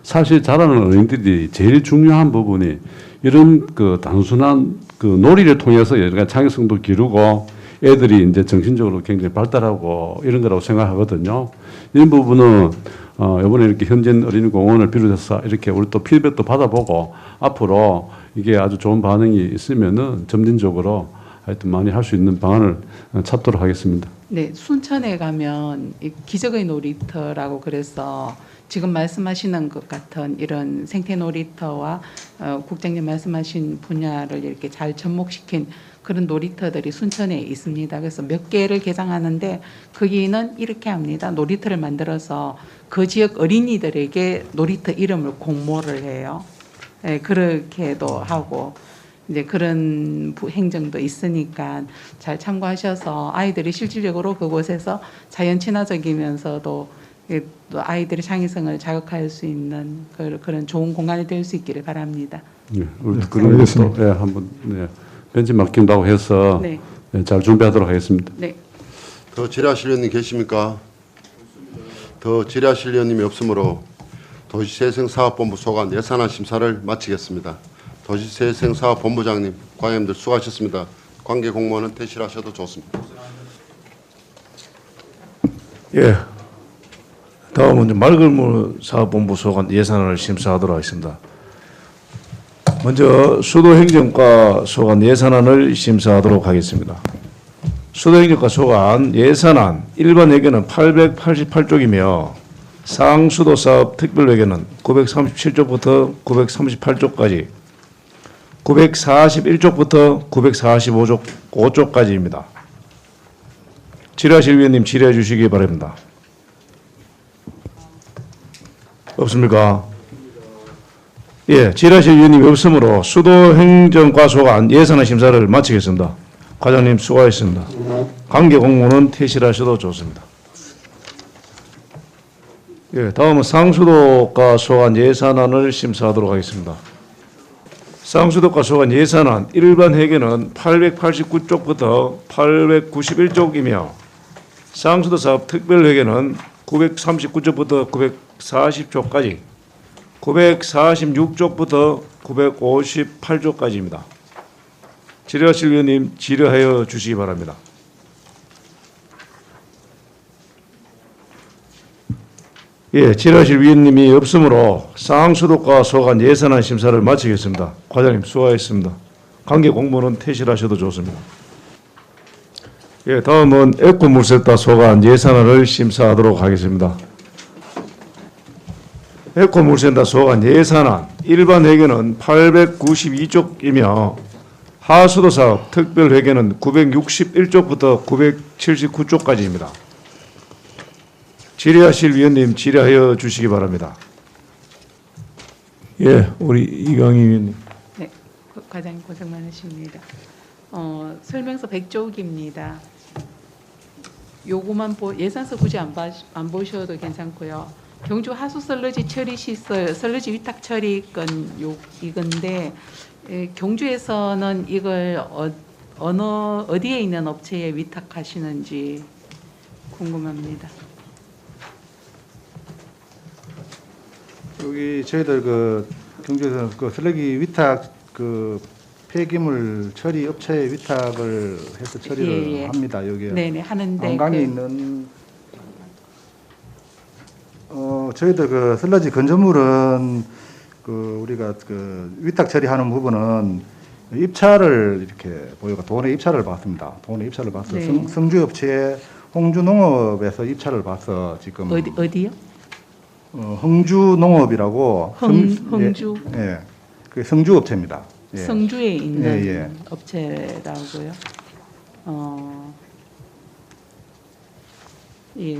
사실 자라는 어린이들이 제일 중요한 부분이 이런 그 단순한 그 놀이를 통해서 여러 가지 창의성도 기르고 애들이 이제 정신적으로 굉장히 발달하고 이런 거라고 생각하거든요. 이런 부분은 이번에 이렇게 현진 어린이공원을 비롯해서 이렇게 우리 또 피드백도 받아보고 앞으로 이게 아주 좋은 반응이 있으면은 점진적으로 하여튼 많이 할 수 있는 방안을 찾도록 하겠습니다. 네, 순천에 가면 이 기적의 놀이터라고 그래서 지금 말씀하시는 것 같은 이런 생태 놀이터와 국장님 말씀하신 분야를 이렇게 잘 접목시킨 그런 놀이터들이 순천에 있습니다. 그래서 몇 개를 개장하는데 거기는 이렇게 합니다. 놀이터를 만들어서 그 지역 어린이들에게 놀이터 이름을 공모를 해요. 네, 그렇게도 하고 이제 그런 행정도 있으니까 잘 참고하셔서 아이들이 실질적으로 그곳에서 자연 친화적이면서도 또 아이들의 창의성을 자극할 수 있는 그런 좋은 공간이 될 수 있기를 바랍니다. 네, 그런 것도 예, 한번 벤치 맡긴다고 해서 네. 잘 준비하도록 하겠습니다. 네. 더 질의하실 의원님 계십니까? 더 질의하실 의원님이 없으므로 도시재생사업본부 소관 예산안 심사를 마치겠습니다. 도시재생사업본부장님, 관계자님들 수고하셨습니다. 관계 공무원은 퇴실하셔도 좋습니다. 예. 다음은 맑을물 사업본부 소관 예산안을 심사하도록 하겠습니다. 먼저 수도행정과 소관 예산안을 심사하도록 하겠습니다. 수도행정과 소관 예산안 일반 회계는 888쪽이며 상수도사업 특별회계는 937쪽부터 938쪽까지 941쪽부터 945쪽까지입니다. 질의하실 위원님 질의해 주시기 바랍니다. 없습니까? 예, 질의하실 위원님이 없으므로 수도행정과 소관 예산안 심사를 마치겠습니다. 과장님 수고하셨습니다. 관계 공무원은 퇴실하셔도 좋습니다. 예, 다음은 상수도과 소관 예산안을 심사하도록 하겠습니다. 상수도과 소관 예산안 일반 회계는 889쪽부터 891쪽이며 상수도 사업 특별 회계는 939쪽부터 940쪽까지 946쪽부터 958쪽까지입니다. 질의하실 위원님 질의하여 주시기 바랍니다. 예, 질의하실 위원님이 없으므로 상수도과 소관 예산안 심사를 마치겠습니다. 과장님 수고하셨습니다. 관계 공무원은 퇴실하셔도 좋습니다. 예, 다음은 에코물세타 소관 예산안을 심사하도록 하겠습니다. 에코물센터 소관 예산안 일반 회계는 892쪽이며 하수도 사업 특별 회계는 961쪽부터 979쪽까지입니다. 질의하실 위원님 질의하여 주시기 바랍니다. 예, 우리 이강희 위원님. 네, 과장님 고생 많으십니다. 설명서 100쪽입니다. 요거만 예산서 굳이 안 보셔도 괜찮고요. 경주 하수 설러지 처리 시설, 설러지 위탁 처리 건 이건데 경주에서는 이걸 어디에 있는 업체에 위탁하시는지 궁금합니다. 여기 저희들 그 경주에서 그 쓰레기 위탁 그 폐기물 처리 업체에 위탁을 해서 처리를 합니다. 여기 네네 하는데 한강에 있는 저희들 그 슬러지 건조물은 그 우리가 그 위탁 처리하는 부분은 입찰을 이렇게 보여가 돈의 입찰을 받습니다. 돈의 입찰을 받서 네. 성주업체에 홍주농업에서 입찰을 받서 지금 어디요? 흥주농업이라고 흥주 예, 그 성주업체입니다. 예. 성주에 있는 예. 업체라고요. 예.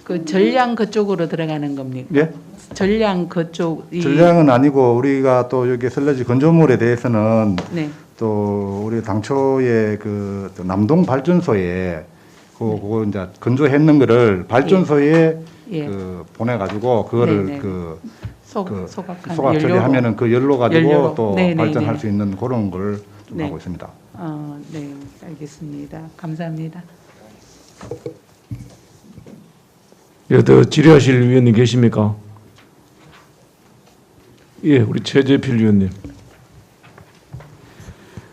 그 전량 그쪽으로 들어가는 겁니까? 예? 전량 그쪽. 전량은 아니고 우리가 또 여기 슬러지 건조물에 대해서는 네. 또 우리 당초에 그 남동 발전소에 그거 이제 건조했는 거를 발전소에 예. 그 보내가지고 그거를 네네. 소각 연료로. 처리하면은 그 연료 가지고 연료로. 또 네네네. 발전할 수 있는 그런 걸 좀 네. 하고 있습니다. 네, 알겠습니다. 감사합니다. 예, 더 질의하실 위원님 계십니까? 예, 우리 최재필 위원님.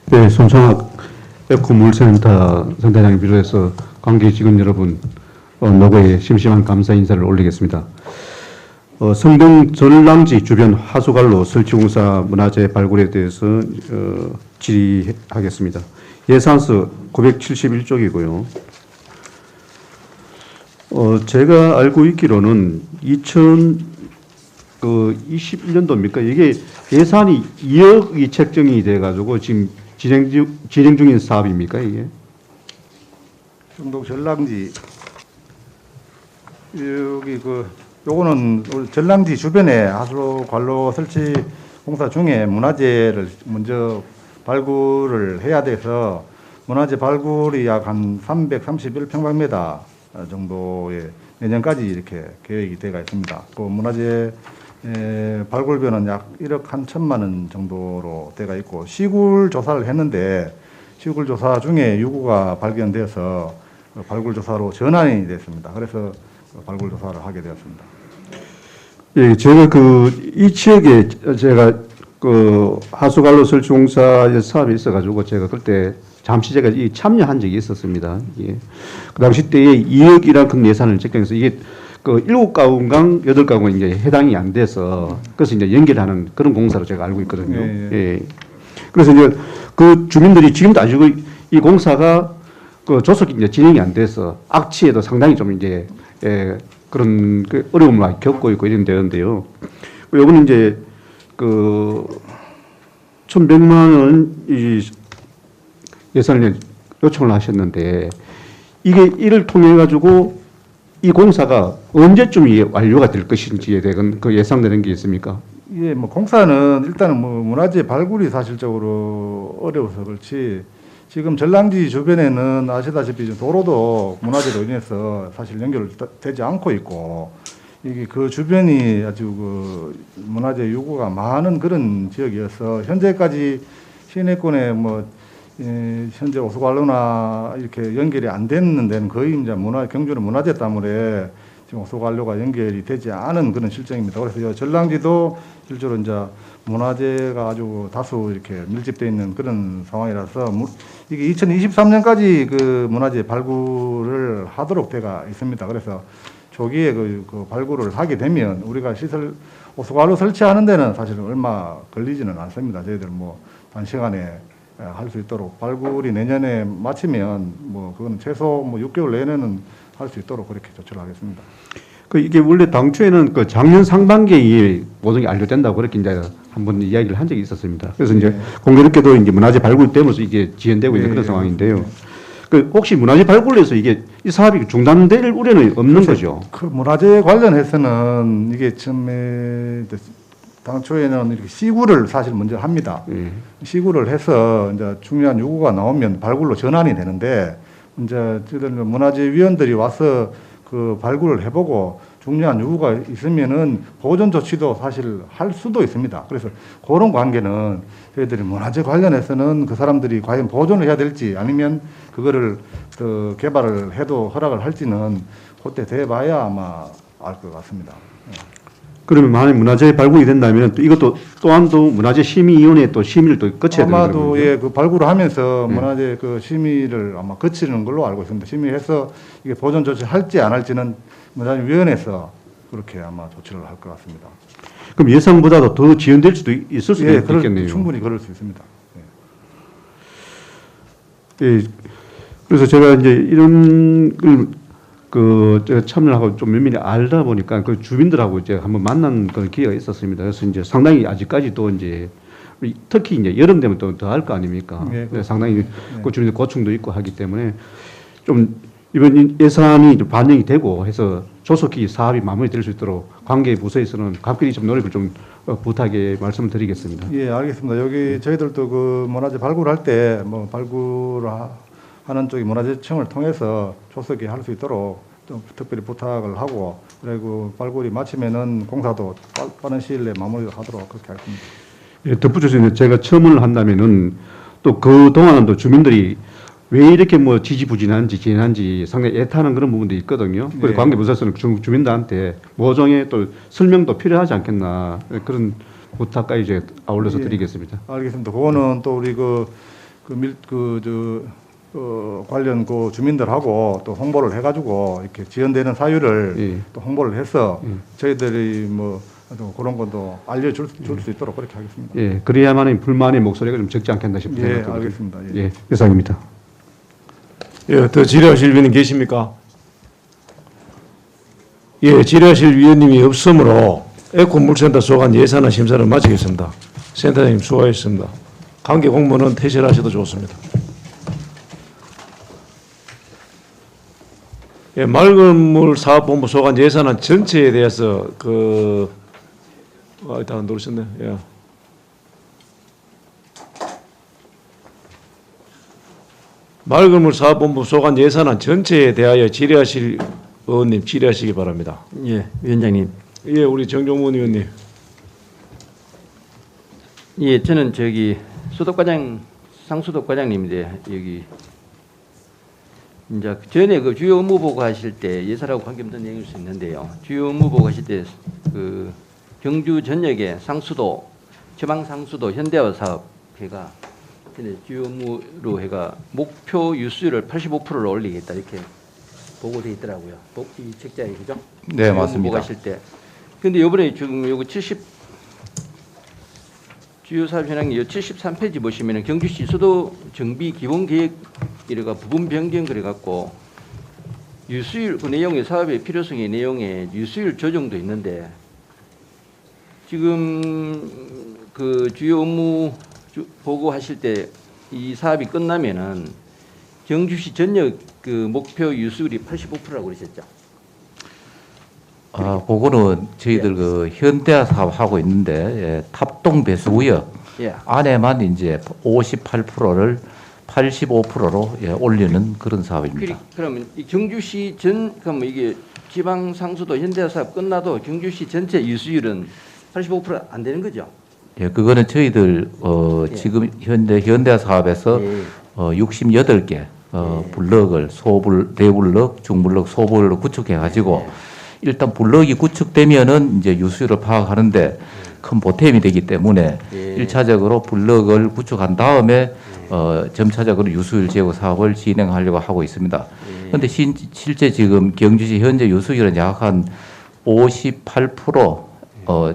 네, 손창학 에코물센터 센터장을 비롯해서 관계 직원 여러분, 노고에 심심한 감사 인사를 올리겠습니다. 성동 전랑지 주변 하수관로 설치공사 문화재 발굴에 대해서 질의하겠습니다. 예산서 971쪽이고요. 제가 알고 있기로는 2021년도입니까? 이게 예산이 2억이 책정이 돼가지고 지금 진행 중인 사업입니까, 이게? 성동 전랑지 여기 요거는 우리 전랑지 주변에 하수 관로 설치 공사 중에 문화재를 먼저 발굴을 해야 돼서 문화재 발굴이 약 한 331평방미터 정도의 내년까지 이렇게 계획이 되어 있습니다. 그 문화재 발굴비는 약 1억 한 1천만 원 정도로 되어 있고 시굴 조사를 했는데 시굴 조사 중에 유구가 발견돼서 발굴 조사로 전환이 됐습니다. 그래서 발굴 조사를 하게 되었습니다. 예, 제가 이 지역에 제가 하수관로 설치공사의 사업이 있어가지고 제가 그때 잠시 제가 참여한 적이 있었습니다. 예. 그 당시 때에 2억이라는 큰 예산을 책정해서 이게 7가구당 8가구가 이제 해당이 안 돼서 그래서 이제 연결하는 그런 공사로 제가 알고 있거든요. 예. 그래서 이제 그 주민들이 지금도 아직 이 공사가 조속히 이제 진행이 안 돼서 악취에도 상당히 좀 이제 그런 어려움을 겪고 있고 이런 데인데요. 요거는 이제 1,100만 원 예산을 요청을 하셨는데 이를 통해 가지고 이 공사가 언제쯤 완료가 될 것인지에 대한 예상되는 게 있습니까? 예, 공사는 일단은 문화재 발굴이 사실적으로 어려워서 그렇지 지금 전랑지 주변에는 아시다시피 도로도 문화재로 인해서 사실 연결되지 않고 있고 이게 그 주변이 아주 문화재 유구가 많은 그런 지역이어서 현재까지 시내권에 현재 오수관로나 이렇게 연결이 안 됐는 데는 거의 이제 경주는 문화재 때문에 지금 오수관로가 연결이 되지 않은 그런 실정입니다. 그래서 전랑지도 실제로 이제 문화재가 아주 다수 이렇게 밀집되어 있는 그런 상황이라서 이게 2023년까지 그 문화재 발굴을 하도록 되어 있습니다. 그래서 조기에 그 발굴을 하게 되면 우리가 오수관로 설치하는 데는 사실 얼마 걸리지는 않습니다. 저희들 단시간에 할 수 있도록 발굴이 내년에 마치면 그거는 최소 6개월 내내는 할 수 있도록 그렇게 조치를 하겠습니다. 이게 원래 당초에는 작년 상반기에 모든 게 완료된다고 그렇게 이제 한번 이야기를 한 적이 있었습니다. 그래서 이제 공교롭게도 이제 문화재 발굴 때문에 이게 지연되고 있는 그런 상황인데요. 혹시 문화재 발굴에서 이 사업이 중단될 우려는 없는 거죠? 그 문화재 관련해서는 이게 처음에 당초에는 이렇게 시구를 사실 먼저 합니다. 시구를 해서 이제 중요한 요구가 나오면 발굴로 전환이 되는데 이제 저희들 문화재위원들이 와서 그 발굴을 해보고 중요한 요구가 있으면은 보존 조치도 사실 할 수도 있습니다. 그래서 그런 관계는 저희들이 문화재 관련해서는 그 사람들이 과연 보존을 해야 될지 아니면 그거를 개발을 해도 허락을 할지는 그때 돼봐야 아마 알 것 같습니다. 그러면 만약 문화재 발굴이 된다면 또 이것도 또한 문화재 심의위원회 또 심의를 또 거쳐야 되는 거죠? 아마도 그 발굴을 하면서 문화재 그 심의를 아마 거치는 걸로 알고 있습니다. 심의해서 이게 보존 조치 할지 안 할지는 문화재위원회에서 그렇게 아마 조치를 할 것 같습니다. 그럼 예상보다도 더 지연될 수도 있을 수도 있겠네요. 충분히 그럴 수 있습니다. 예. 그래서 제가 이제 이런 제가 참여하고 좀 면밀히 알다 보니까 그 주민들하고 이제 한번 만난 그런 기회가 있었습니다. 그래서 이제 상당히 아직까지도 이제 특히 이제 여름 되면 또 더 할 거 아닙니까? 상당히 그 주민들 고충도 있고 하기 때문에 좀 이번 예산이 좀 반영이 되고 해서 조속히 사업이 마무리될 수 있도록 관계 부서에서는 각별히 좀 노력을 좀 부탁에 말씀드리겠습니다. 예, 알겠습니다. 여기 저희들도 그 문화재 발굴할 때 하는 쪽이 문화재청을 통해서 조속히 할 수 있도록 좀 특별히 부탁을 하고 그리고 발굴이 마치면은 공사도 빠른 시일 내에 마무리하도록 그렇게 할 겁니다. 예, 덧붙여서 제가 첨언을 한다면은 또 그 동안은 또 주민들이 왜 이렇게 지지부진한지 지연한지 상당히 애타는 그런 부분도 있거든요. 그래서 관계부서에서는 주민들한테 모종의 또 설명도 필요하지 않겠나 그런 부탁까지 이제 아울러서 예. 드리겠습니다. 알겠습니다. 그거는 또 우리 관련 그 주민들하고 또 홍보를 해가지고 이렇게 지연되는 사유를 또 홍보를 해서 저희들이 뭐 그런 것도 알려줄 수 있도록 그렇게 하겠습니다. 예, 그래야만 불만의 목소리가 좀 적지 않겠나 싶습니다. 예, 알겠습니다. 예. 예, 이상입니다. 예, 더 질의하실 위원님 계십니까? 예, 질의하실 위원님이 없으므로 에코물센터 소관 예산안 심사를 마치겠습니다. 센터장님 수고하셨습니다. 관계 공무원은 퇴실하셔도 좋습니다. 예, 맑은물 사업본부 소관 예산안 전체에 대해서 일단 누르셨네. 예. 맑은물 사업본부 소관 예산안 전체에 대하여 질의하실 의원님 질의하시기 바랍니다. 예, 위원장님. 예, 우리 정종문 의원님. 예, 저는 수도과장 상수도과장님인데 여기 이제 전에 그 주요 업무 보고하실 때 예산하고 관계없는 내용일 수 있는데요. 주요 업무 보고하실 때 그 경주 전역에 상수도, 지방 상수도 현대화 사업 해가 주요 업무로 해가 목표 유수율을 85%로 올리겠다 이렇게 보고돼 있더라고요. 이 책자에 그죠? 네, 맞습니다. 보고하실 때. 근데 이번에 지금 요거 주요 사업 현황이 73페이지 보시면은 경주시 수도 정비 기본 계획 이래가 부분 변경 그래 갖고 유수율 그 내용의 사업의 필요성의 내용에 유수율 조정도 있는데 지금 그 주요 업무 보고하실 때 이 사업이 끝나면은 경주시 전역 그 목표 유수율이 85%라고 그러셨죠? 그거는 저희들 그 현대화 사업 하고 있는데 예, 탑동 배수구역 예. 안에만 이제 58%를 85%로 예, 올리는 그런 사업입니다. 그러면 이 경주시 그럼 이게 지방 상수도 현대화 사업 끝나도 경주시 전체 유수율은 85%안 되는 거죠? 예, 그거는 저희들 지금 현대화 사업에서 68개 블럭을 대블럭, 중블럭, 소블럭 구축해 가지고 일단 블럭이 구축되면은 이제 유수율을 파악하는데 큰 보탬이 되기 때문에 1차적으로 블럭을 구축한 다음에 점차적으로 유수율 제고 사업을 진행하려고 하고 있습니다. 그런데 실제 지금 경주시 현재 유수율은 약 한 58%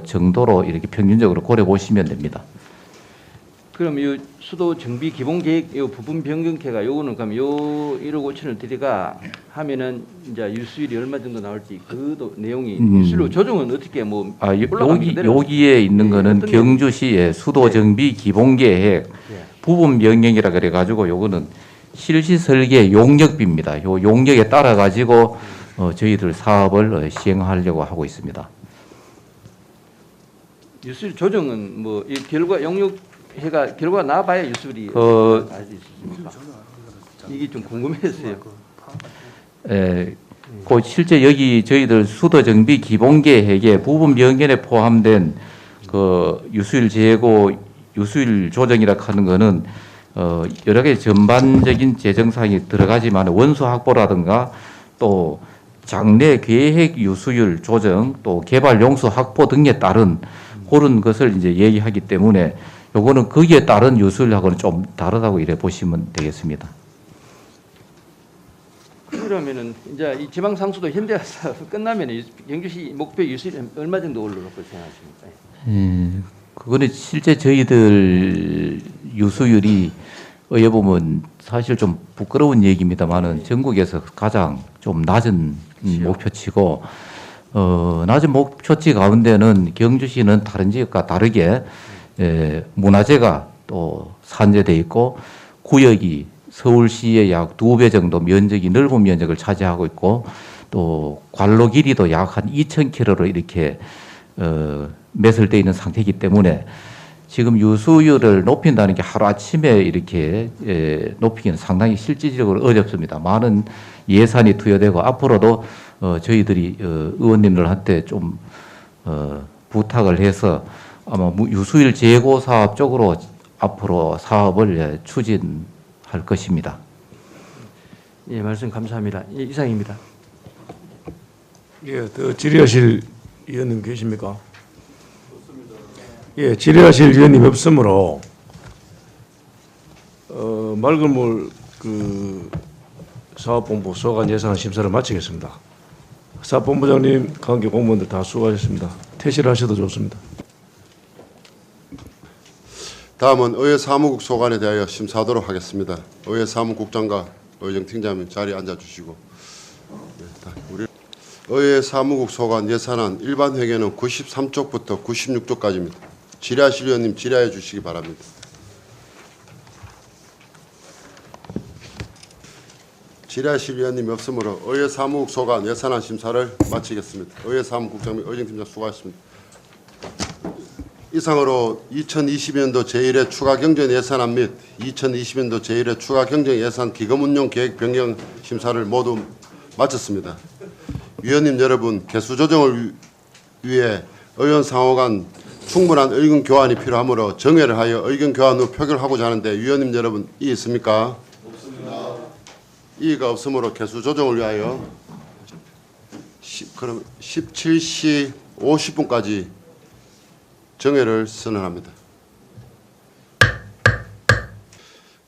정도로 이렇게 평균적으로 고려 보시면 됩니다. 그럼 이 수도 정비 기본 계획 요 부분 변경해가 요거는 그럼 요 1억 5천을 들여가 하면은 이제 유수율이 얼마 정도 나올지 그도 내용이 유수율 조정은 어떻게 뭐 여기에 있는 거는 경주시의 수도 정비 기본 계획 부분 변경이라 그래 가지고 요거는 실시 설계 용역비입니다. 요 용역에 따라 가지고 저희들 사업을 시행하려고 하고 있습니다. 유수율 조정은 뭐 이 결과 용역해가 결과 나봐야 유수율이 알 수 있습니까? 이게 좀 궁금했어요. 그 실제 여기 저희들 수도 정비 기본 계획에 부분 변경에 포함된 그 유수율 제고 유수율 조정이라 하는 거는 여러 가지 전반적인 재정 사항이 들어가지만 원수 확보라든가 또 장래 계획 유수율 조정 또 개발 용수 확보 등에 따른 그런 것을 이제 얘기하기 때문에 요거는 거기에 따른 유수율하고는 좀 다르다고 이래 보시면 되겠습니다. 그러면은 이제 이 지방 상수도 현대화 사업 끝나면은 경주시 목표 유수율 얼마 정도 올라갈 생각하십니까? 그거는 실제 저희들 유수율이 어여 보면 사실 좀 부끄러운 얘기입니다만은 전국에서 가장 좀 낮은 목표치고 낮은 목표치 가운데는 경주시는 다른 지역과 다르게 문화재가 또 산재돼 있고 구역이 서울시의 약 2배 정도 면적이 넓은 면적을 차지하고 있고 또 관로 길이도 약 한 2,000km로 이렇게 매설되어 있는 상태이기 때문에 지금 유수율을 높인다는 게 하루아침에 이렇게 높이기는 상당히 실질적으로 어렵습니다. 많은 예산이 투여되고 앞으로도 저희들이 의원님들한테 좀 부탁을 해서 아마 유수율 제고 사업 쪽으로 앞으로 사업을 추진할 것입니다. 예, 말씀 감사합니다. 예, 이상입니다. 예, 더 질의하실 의원님 계십니까? 예, 질의하실 위원님 없으므로 맑은 물 사업본부 소관 예산 심사를 마치겠습니다. 사업본부장님, 관계 공무원들 다 수고하셨습니다. 퇴실하셔도 좋습니다. 다음은 의회 사무국 소관에 대하여 심사하도록 하겠습니다. 의회 사무국장과 의정팀장님 자리에 앉아주시고, 우리 의회 사무국 소관 예산안 일반 회계는 93쪽부터 96쪽까지입니다. 질의하실 위원님 질의해 주시기 바랍니다. 질의하실 위원님이 없으므로 의회 사무국 소관 예산안 심사를 마치겠습니다. 의회 사무국장 및 의정팀장 수고하셨습니다. 이상으로 2022년도 제1회 추가 경정 예산안 및 2020년도 제1회 추가 경정 예산 기금 운용 계획 변경 심사를 모두 마쳤습니다. 위원님 여러분, 개수 조정을 위해 의원 상호 간 충분한 의견 교환이 필요하므로 정회를 하여 의견 교환 후 표결하고자 하는데 위원님 여러분 이의 있습니까? 없습니다. 이의가 없으므로 개수 조정을 위하여 그럼 17시 50분까지 정회를 선언합니다.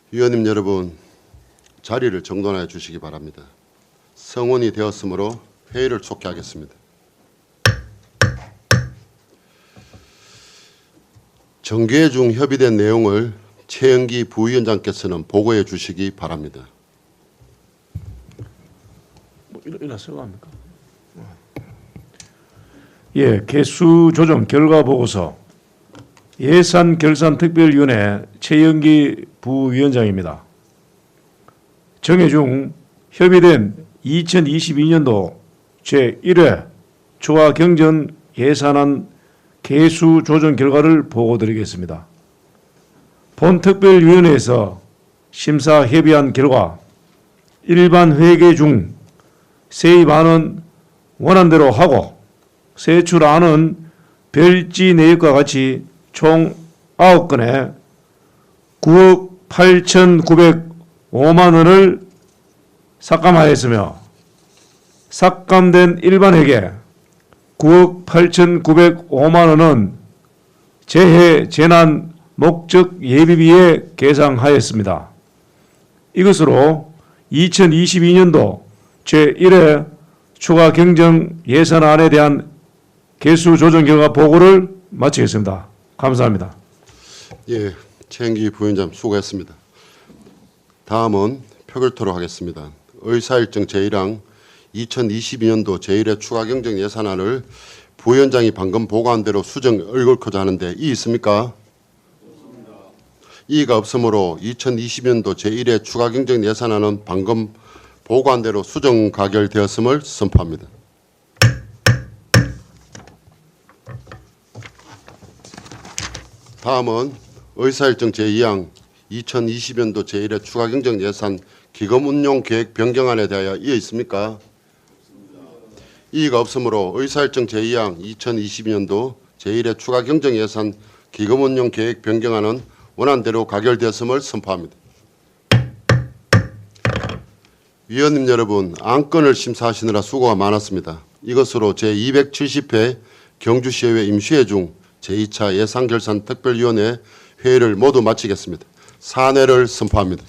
위원님 여러분, 자리를 정돈하여 주시기 바랍니다. 성원이 되었으므로 회의를 속기하겠습니다. 정개 중 협의된 내용을 최영기 부위원장께서는 보고해 주시기 바랍니다. 일어나서 합니까? 예, 개수 조정 결과 보고서 예산 결산 특별위원회 최영기 부위원장입니다. 정회 중 협의된 2022년도 제1회 추가 경정 예산안 개수 조정 결과를 보고드리겠습니다. 본 특별위원회에서 심사 협의한 결과 일반 회계 중 세입안은 원안대로 하고 세출안은 별지 내역과 같이 총 9건에 9억 8,905만 원을 삭감하였으며 삭감된 일반회계 9억 8,905만 원은 재해 재난 목적 예비비에 계상하였습니다. 이것으로 2022년도 제1회 추가 경정 예산안에 대한 개수 조정 결과 보고를 마치겠습니다. 감사합니다. 예, 최영기 부위원장 수고했습니다. 다음은 표결토로 하겠습니다. 의사일정 제1항 2022년도 제1회 추가 경정 예산안을 부위원장이 방금 보고한 대로 수정 얽고자 하는데 이의 있습니까? 없습니다. 이의가 없으므로 2020년도 제1회 추가 경정 예산안은 방금 보고한 대로 수정 가결되었음을 선포합니다. 다음은 의사일정 제2항 2020년도 제1회 추가 경정 예산 기금 운용 계획 변경안에 대하여 이의 있습니까? 이의가 없으므로 의사일정 제2항 2022년도 제1회 추가 경정 예산 기금 운용 계획 변경안은 원안대로 가결되었음을 선포합니다. 위원님 여러분, 안건을 심사하시느라 수고가 많았습니다. 이것으로 제270회 경주시의회 임시회 중 제2차 예산결산 특별위원회 회의를 모두 마치겠습니다. 사내를 선포합니다.